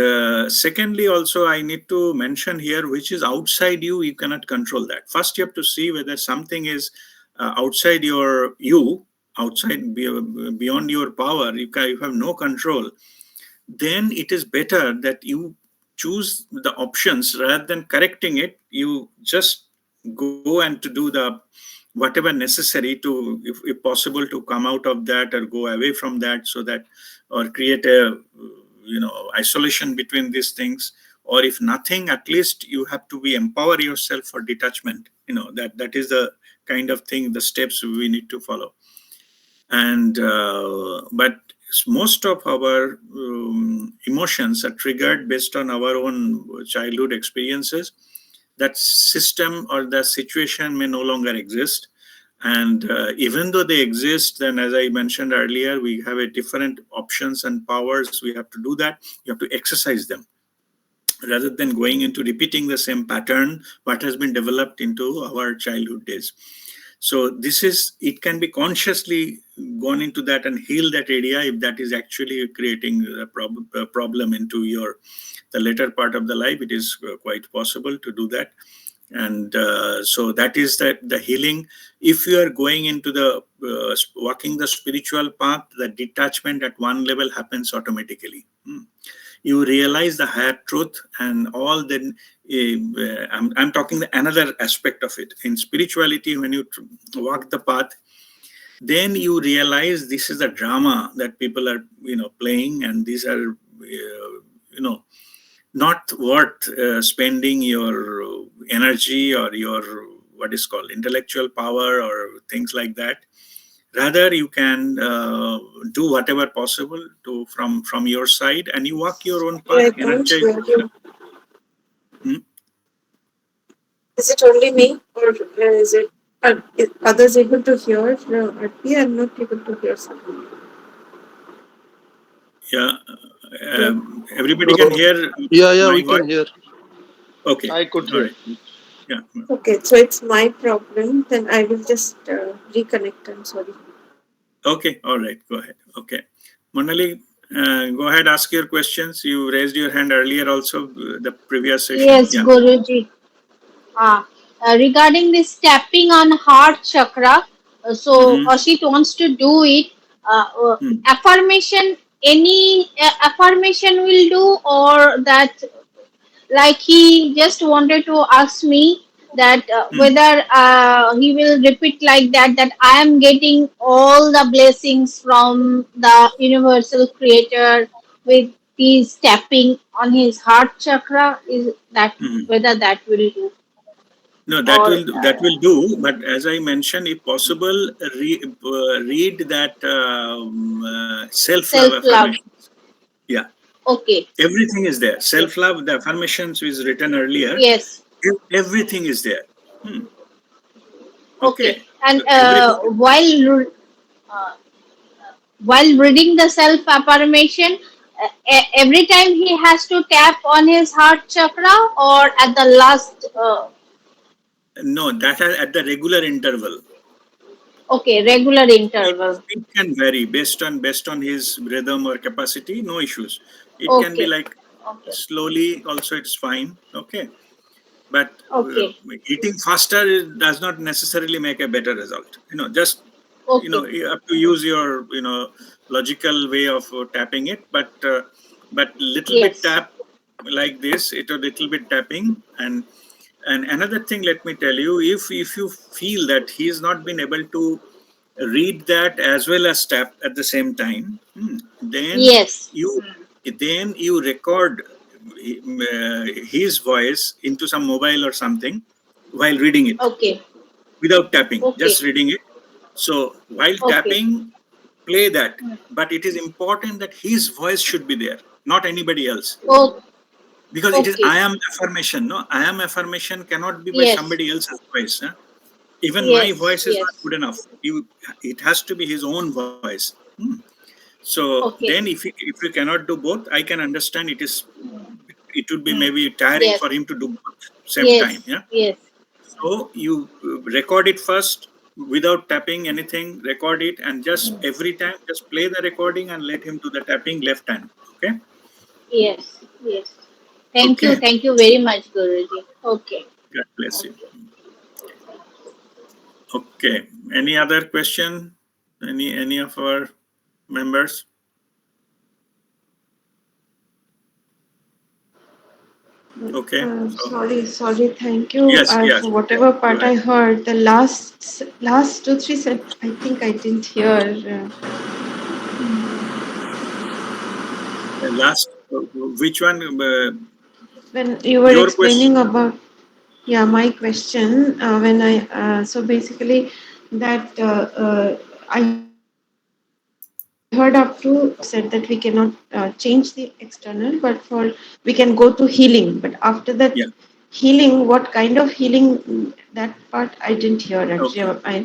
secondly, also I need to mention here, which is outside you, you cannot control that. First you have to see whether something is outside you, outside, beyond your power, you have no control. Then it is better that you choose the options rather than correcting it. You just go and to do the whatever necessary to, if possible, to come out of that or go away from that, so that, or create a isolation between these things. Or if nothing, at least you have to be empower yourself for detachment. That is the kind of thing, the steps we need to follow. And but most of our emotions are triggered based on our own childhood experiences. That system or the situation may no longer exist. And even though they exist, then, as I mentioned earlier, we have a different options and powers. We have to do that. You have to exercise them rather than going into repeating the same pattern what has been developed into our childhood days. So this is, it can be consciously gone into that and heal that area, if that is actually creating a problem into your the later part of the life. It is quite possible to do that. And so that is the healing. If you are going into the walking the spiritual path, the detachment at one level happens automatically. You realize the higher truth and all. Then I'm talking the another aspect of it in spirituality. When you walk the path, then you realize this is a drama that people are playing, and these are not worth spending your energy or your what is called intellectual power or things like that. Rather, you can do whatever possible to from your side, and you walk your own path, I don't energize. hear you. Hmm? Is it only me, or is it is others able to hear? No, Arpi, I'm not able to hear something. Yeah, Hello. everybody can hear Yeah, my we can voice. hear. Okay, I could all hear. right. Yeah, Okay, so it's my problem. Then I will just reconnect. I'm sorry. okay, all right. Go ahead. Okay, Monali, go ahead. Ask your questions. You raised your hand earlier, also the previous session. Yes, Yeah. Guruji. Ah, regarding this tapping on heart chakra, so Mm-hmm. Ashit wants to do it. Mm-hmm. Affirmation, any affirmation will do, or that, like, he just wanted to ask me that whether he will repeat like that I am getting all the blessings from the universal creator with his tapping on his heart chakra, is that Mm-hmm. whether that will do, No, or that will do. But as I mentioned, if possible, read that self-love self love. affirmations. Yeah, Okay. everything is there. Okay. Self-love, the affirmations is written earlier. Yes. Everything is there. Hmm. Okay. Okay, And everything. uh, while reading the self affirmation, every time he has to tap on his heart chakra, or at the last, No, that are at the regular interval. okay, regular Speed, interval. speed can vary based on his rhythm or capacity. No issues. It can be Okay. like Okay. slowly. Also, it's fine. Okay, but Okay. eating faster does not necessarily make a better result. Just Okay. you have to use your logical way of tapping it, but little bit Yes. tap like this, it a little bit tapping. And another thing, let me tell you, if you feel that he has not been able to read that as well as tap at the same time, then Yes. you record his voice into some mobile or something while reading it Okay. without tapping, Okay. just reading it. So while Okay. tapping, play that, but it is important that his voice should be there, not anybody else, Oh, because it is okay. I am affirmation. No, I am affirmation cannot be by Yes. somebody else's voice. Huh? Even my Yes. voice is not Yes. good enough. It has to be his own voice. So then, Okay. if you cannot do both, I can understand it would be Hmm. maybe tiring Yes. for him to do both same time. Yes. Yeah. Yes. So you record it first without tapping anything. Record it, and just every time just play the recording and let him do the tapping left hand. Okay. Yes. Yes. Thank you. Okay. Thank you very much, Guruji. Okay. God bless you. Okay. Okay. Any other question? Any of our members? Okay. So Sorry. Thank you. yes, yes. For Okay. whatever Go part ahead. I heard, the last two three said I think I didn't hear. Last, which one? When you were Your question. explaining about, yeah, my question, when I so basically that I heard up to said that we cannot change the external, but we can go to healing. But after that Yeah. healing, what kind of healing? That part I didn't hear actually. I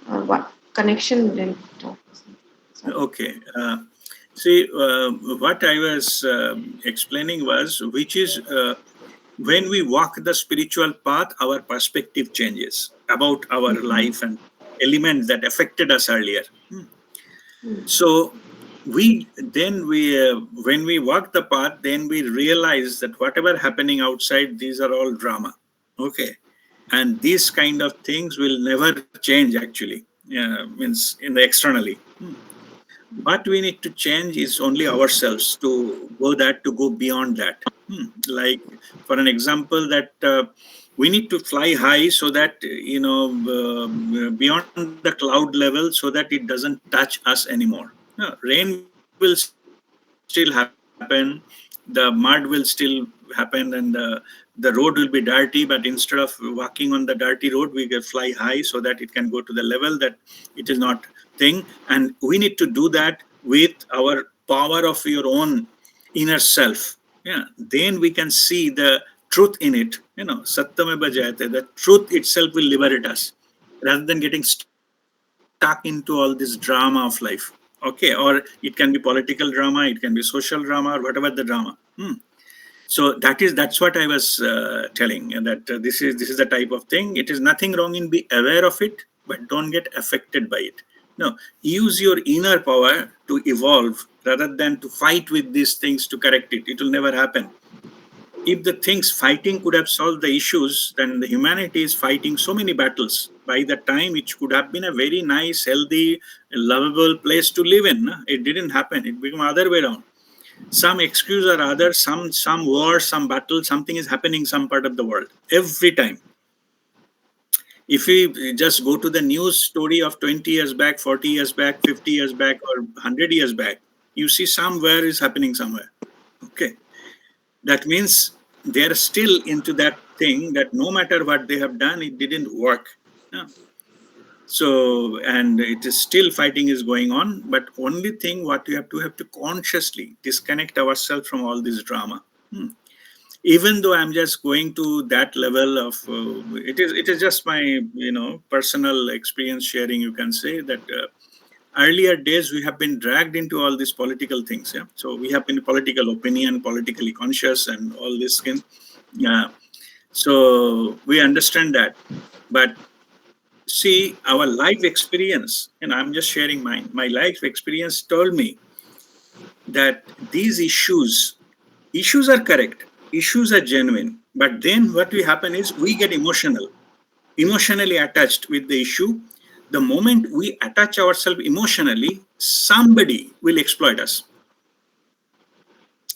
Okay. what connection didn't talk. Sorry. Okay. See, what I was explaining was, which is when we walk the spiritual path, our perspective changes about our life and elements that affected us earlier. So we when we walk the path, then we realize that whatever happening outside, these are all drama. Okay, and these kind of things will never change. Actually, means in the externally. What we need to change is only ourselves to go beyond that. Like, for an example, that we need to fly high so that beyond the cloud level, so that it doesn't touch us anymore. Rain will still happen, the the mud will still happen, and the road will be dirty, but instead of walking on the dirty road, we can fly high so that it can go to the level that it is not thing. And we need to do that with our power of your own inner self. Yeah, then we can see the truth in it. Satyameva jayate, the truth itself will liberate us rather than getting stuck into all this drama of life. Okay, or it can be political drama, it can be social drama, or whatever the drama. So that's what I was telling, that this is the type of thing. It is nothing wrong in be aware of it, but don't get affected by it. No, use your inner power to evolve rather than to fight with these things to correct it. It will never happen. If the things fighting could have solved the issues, then the humanity is fighting so many battles. By the time it could have been a very nice, healthy, lovable place to live in, it didn't happen. It became other way around. Some excuse or other, some war, some battle, something is happening some part of the world every time. If we just go to the news story of 20 years back, 40 years back, 50 years back, or 100 years back, you see somewhere is happening somewhere. Okay, that means they're still into that thing that no matter what they have done, it didn't work. Yeah. So, and it is still fighting is going on, but only thing what we have to consciously disconnect ourselves from all this drama. Even though I'm just going to that level of it is just my personal experience sharing. You can say that earlier days we have been dragged into all these political things. Yeah, so we have been political opinion, politically conscious, and all this thing. Yeah, so we understand that, but see, our life experience, and I'm just sharing mine. My life experience told me that these issues are correct, issues are genuine, but then what will happen is we get emotionally attached with the issue. The moment we attach ourselves emotionally, somebody will exploit us.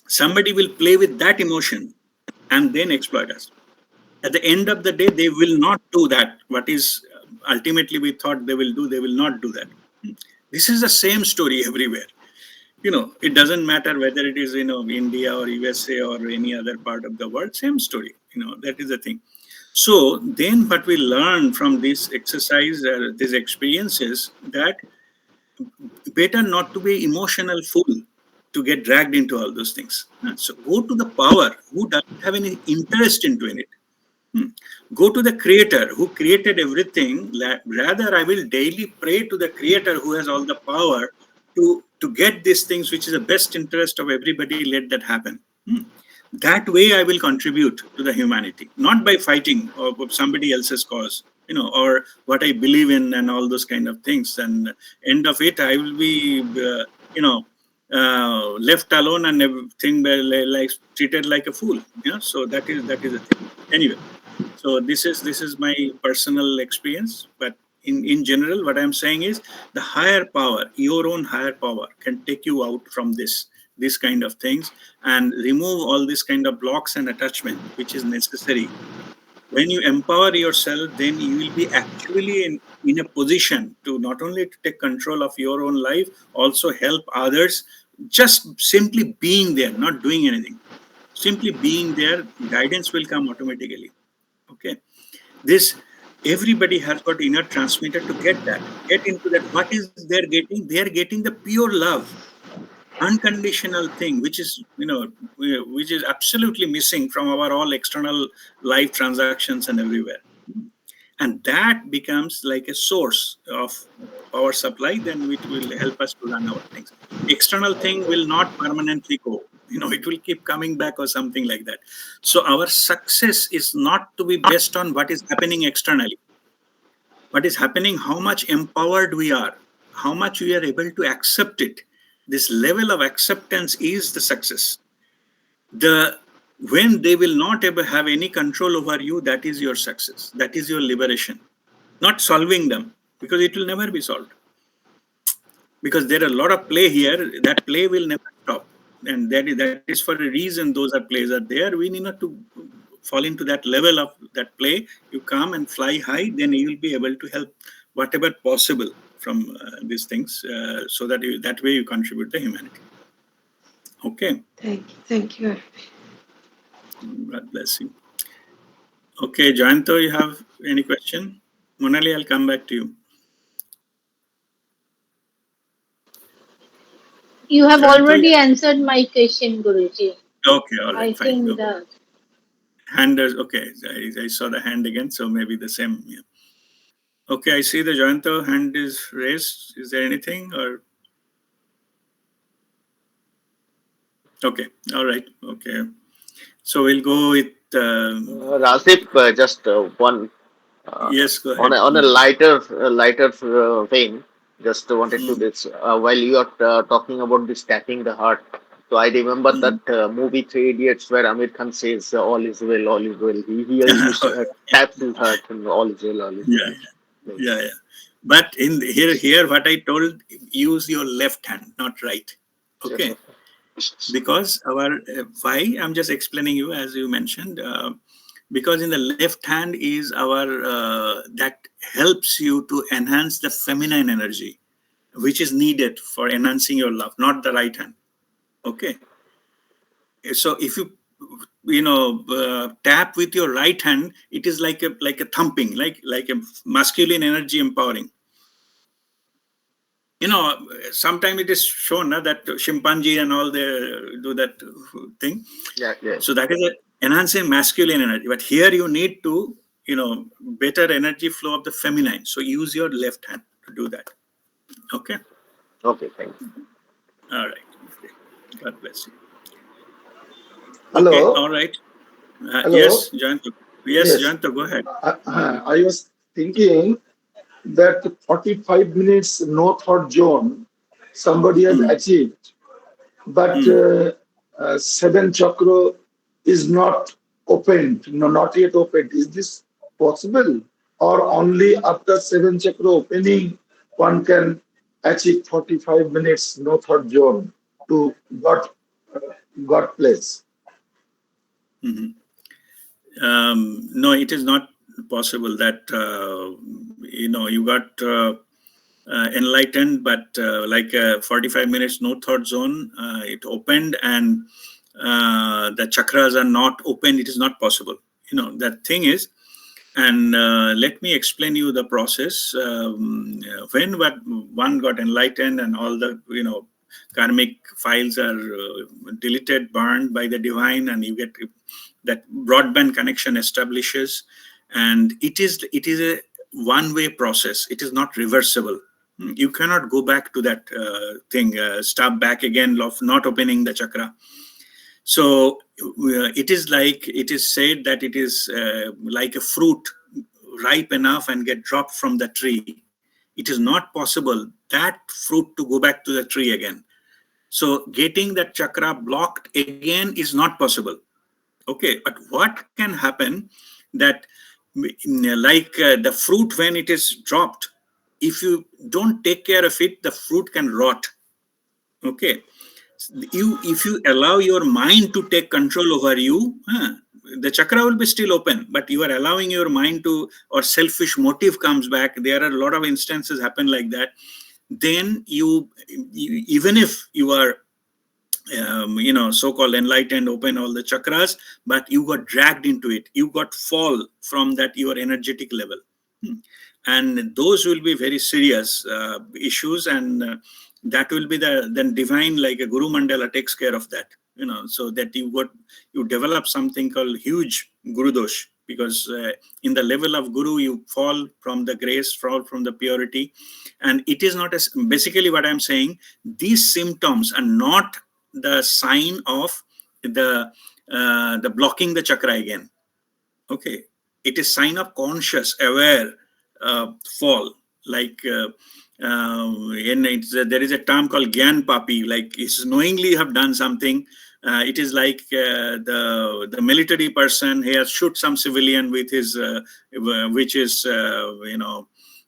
Somebody will play with that emotion and then exploit us. At the end of the day, they will not do that. What is ultimately we thought they will not do that. This is the same story everywhere. It doesn't matter whether it is India or USA or any other part of the world. Same story. That is the thing. So then, what we learn from this exercise, these experiences, that better not to be emotional fool to get dragged into all those things. So go to the power who doesn't have any interest into it. Go to the creator who created everything. Rather, I will daily pray to the creator who has all the power to get these things, which is the best interest of everybody. Let that happen. That way, I will contribute to the humanity, not by fighting of somebody else's cause, or what I believe in and all those kind of things. And end of it, I will be, left alone and everything like treated like a fool. So that is the thing. Anyway. So this is my personal experience, but in general, what I'm saying is the higher power, your own higher power, can take you out from this kind of things and remove all this kind of blocks and attachment which is necessary. When you empower yourself, then you will be actually in a position to not only to take control of your own life, also help others. Just simply being there, not doing anything, simply being there, guidance will come automatically. Okay, this everybody has got inner transmitter to get into that. What is they're getting? They are getting the pure love, unconditional thing, which is which is absolutely missing from our all external life transactions and everywhere. And that becomes like a source of power supply, then it will help us to run our things. External thing will not permanently go, it will keep coming back or something like that. So our success is not to be based on what is happening externally. What is happening, how much empowered we are, how much we are able to accept it. This level of acceptance is the success. The When they will not ever have any control over you, that is your success, that is your liberation. Not solving them, because it will never be solved, because there are a lot of play here. That play will never stop, and that is for a reason. Those are plays are there. We need not to fall into that level of that play. You come and fly high, then you will be able to help whatever possible from these things, so that that way you contribute to humanity. Okay. Thank you. God bless you. Okay, Jayanto, you have any question? Monali, I'll come back to you. You have Jayanto, already answered my question, Guruji. okay, all I right, fine. think Okay. that Hand is okay. I saw the hand again, so maybe the same. Yeah. Okay, I see the Jayanto hand is raised. Is there anything or okay? All right. Okay. So we'll go with Rasip, just one yes. Go on ahead. a lighter vein. Just wanted to Mm, this while you are talking about this tapping the heart. So I remember mm. that movie Three Idiots where Amir Khan says all is well, all is well. He yeah, taps his heart and all is well. yeah, yeah. But in here, what I told, use your left hand, not right. Okay, because our why I'm just explaining you as you mentioned. Because in the left hand is our that helps you to enhance the feminine energy, which is needed for enhancing your love, not the right hand. Okay, so if you tap with your right hand, it is like a thumping, like a masculine energy empowering. You know, sometimes it is shown that chimpanzee and all they do that thing. Yeah, yeah. So that is enhancing masculine energy. But here you need to, better energy flow of the feminine. So use your left hand to do that. Okay. Okay, thank you. All right. Okay. God bless you. Okay. Hello, All right. hello. Yes, Janto. Yes, Yes, Janto, go ahead. I was thinking that 45 minutes no thought zone somebody has Mm, achieved, but mm, seven chakra is not opened, no, not yet opened. Is this possible, or only after seven chakra opening one can achieve 45 minutes no thought zone to uh, God place? mhm. No, it is not possible that you got enlightened, but 45 minutes no thought zone, it opened, and the chakras are not open. It is not possible. That thing is, and let me explain you the process. When one got enlightened and all the karmic files are deleted, burned by the divine, and you get that broadband connection establishes, and it is a one-way process. It is not reversible. You cannot go back to that thing, stop back again of not opening the chakra. So it is said that it is like a fruit ripe enough and get dropped from the tree. It is not possible that fruit to go back to the tree again. So getting that chakra blocked again is not possible. Okay, but what can happen that the fruit when it is dropped, if you don't take care of it, the fruit can rot. Okay, if you allow your mind to take control over you, the chakra will be still open, but you are allowing your mind to, or selfish motive comes back. There are a lot of instances happen like that. Then even if you are so-called enlightened, open all the chakras, but you got dragged into it, you got fall from that your energetic level. Hmm. And those will be very serious issues, and that will be the then divine, like a guru mandala takes care of that, so that you develop something called huge guru dosh, because in the level of guru you fall from the grace, fall from the purity. And it is not as basically what I'm saying, these symptoms are not the sign of the blocking the chakra again. Okay, it is sign of conscious aware fall, like there is a term called gyan papi, like it's knowingly have done something. It is like the military person, he has shoot some civilian with his which is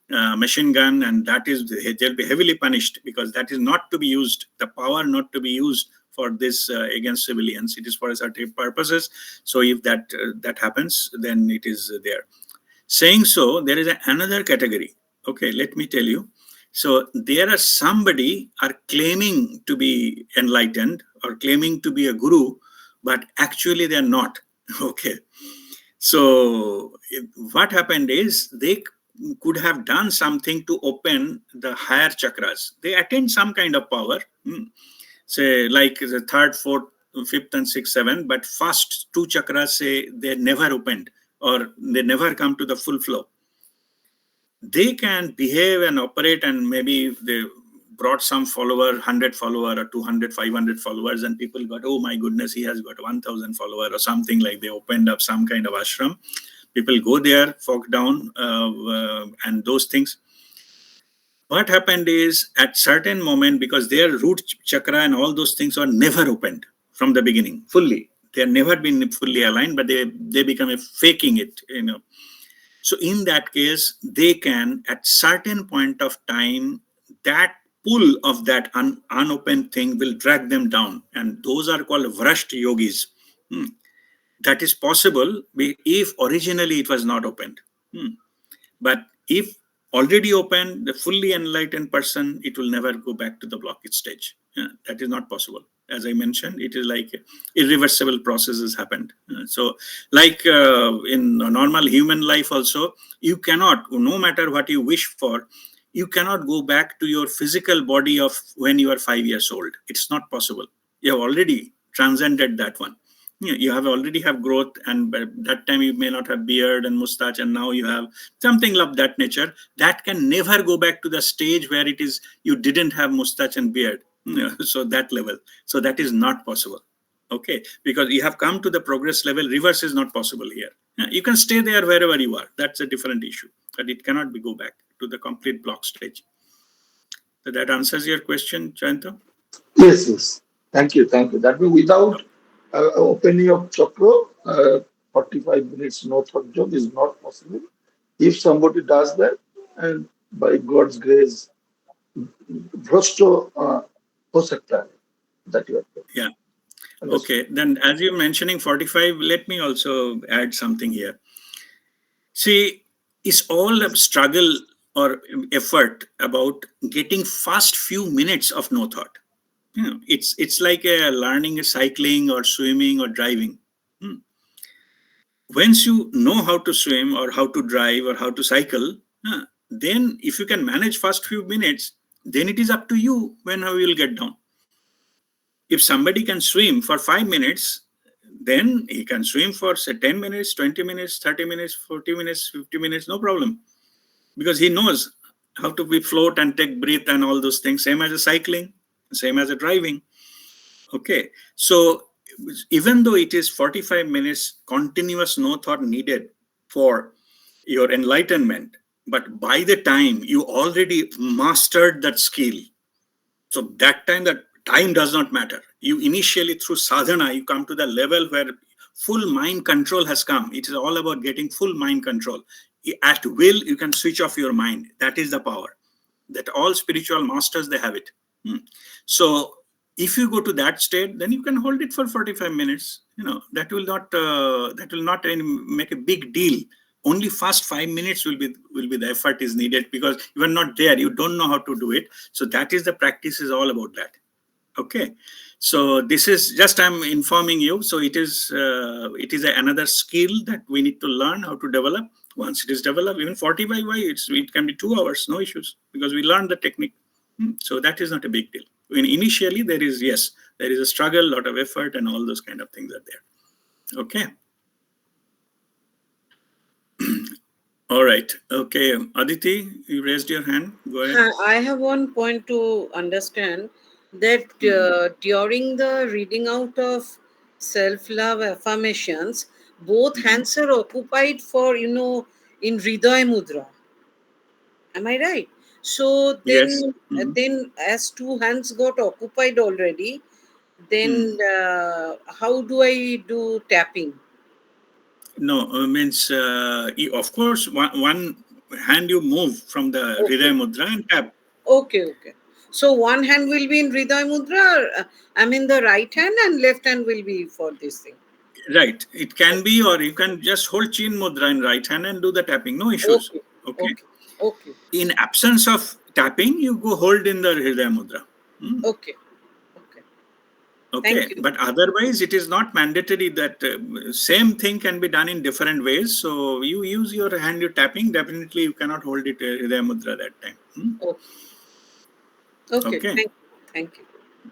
machine gun, and that is they'll be heavily punished, because that is not to be used, the power not to be used for this against civilians. It is for certain purposes. So if that happens, then it is there. Saying so, there is another category. Okay, let me tell you. So there are somebody are claiming to be enlightened. or claiming to be a guru, but actually they are not. Okay. So what happened is they could have done something to open the higher chakras. They attain some kind of power, say like the third, fourth, fifth, and sixth, seventh. But first two chakras, say they never opened or they never come to the full flow. They can behave and operate, and maybe they brought some follower, 100 follower or 200, 500 followers, and people got, oh my goodness, he has got 1000 follower or something. Like they opened up some kind of ashram. People go there, folk down, and those things. What happened is at certain moment, because their root chakra and all those things are never opened from the beginning fully. They have never been fully aligned, but they become a faking it, So in that case, they can at certain point of time, that pull of that unopened thing will drag them down, and those are called vrasht yogis. That is possible if originally it was not opened. But if already open, the fully enlightened person, it will never go back to the blockage stage. That is not possible. As I mentioned, it is like irreversible processes happened. So like in a normal human life also, you cannot, no matter what you wish for, you cannot go back to your physical body of when you are 5 years old. It's not possible. You have already transcended that one. You have already have growth, and by that time you may not have beard and mustache, and now you have something of that nature. That can never go back to the stage where it is you didn't have mustache and beard. So that level, so that is not possible. Okay, because you have come to the progress level. Reverse is not possible here. You can stay there wherever you are. That's a different issue, but it cannot be go back to the complete block stage. So that answers your question, Jayanta? Yes, yes. Thank you, thank you. That means without opening of chakra, 45 minutes no thought job is not possible. If somebody does that, and by God's grace, भ्रष्ट हो सकता है. That you are Yeah. understood. Okay, then as you're mentioning 45, let me also add something here. See, it's all a struggle or effort about getting first few minutes of no thought. It's like learning cycling or swimming or driving. Once you know how to swim or how to drive or how to cycle, then if you can manage first few minutes, then it is up to you when how you will get down. If somebody can swim for 5 minutes, then he can swim for say 10 minutes, 20 minutes, 30 minutes, 40 minutes, 50 minutes, no problem. Because he knows how to be float and take breath and all those things, same as a cycling, same as a driving. Okay. So even though it is 45 minutes continuous no thought needed for your enlightenment, but by the time you already mastered that skill, so that time does not matter. You initially through sadhana, you come to the level where full mind control has come. It is all about getting full mind control. At will, you can switch off your mind. That is the power. That all spiritual masters, they have it. So if you go to that state, then you can hold it for 45 minutes. That will not make a big deal. Only first 5 minutes will be the effort is needed, because you are not there, you don't know how to do it. So that is the practice is all about that. Okay, so this is just I'm informing you. So it is another skill that we need to learn how to develop. Once it is developed, even 45 it can be 2 hours, no issues, because we learned the technique. So that is not a big deal. When initially there is a struggle, lot of effort, and all those kind of things are there. Okay. All right. Okay. Aditi, you raised your hand. Go ahead. I have one point to understand that during the reading out of self-love affirmations, both hands are occupied for, in Hriday Mudra. Am I right? So Yes. then as two hands got occupied already, then how do I do tapping? No, means of course one hand you move from the Hriday Okay. Mudra and tap. Okay. So one hand will be in Hriday Mudra, I mean the right hand, and left hand will be for this thing. Right. It can be, or you can just hold Chin Mudra in right hand and do the tapping. No issues. Okay. Okay. Okay. Okay. In absence of tapping, you go hold in the Hriday Mudra. Okay. Okay. Okay, Thank you. but otherwise it is not mandatory that same thing can be done in different ways. So you use your hand, you're tapping, definitely you cannot hold it Hridaya Mudra that time. Oh, okay. Okay, Thank you. Thank you.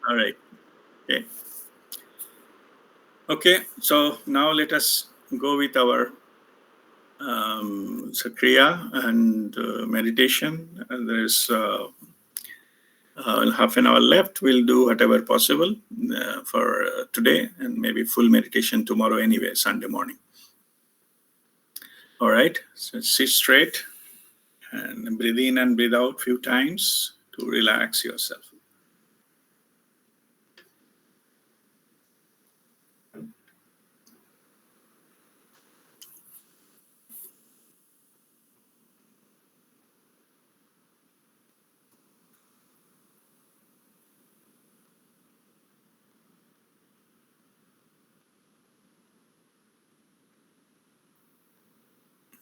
all right. Okay. Okay, so now let us go with our Kriya and meditation. And there's half an hour left. We'll do whatever possible for today, and maybe full meditation tomorrow anyway, Sunday morning. All right, so sit straight and breathe in and breathe out few times to relax yourself.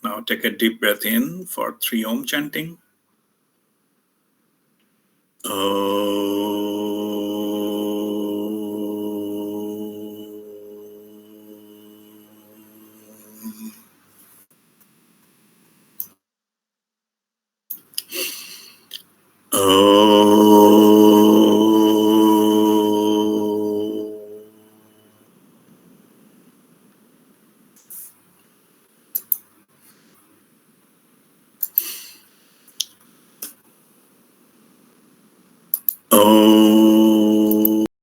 Now take a deep breath in for 3 Om chanting. Oh.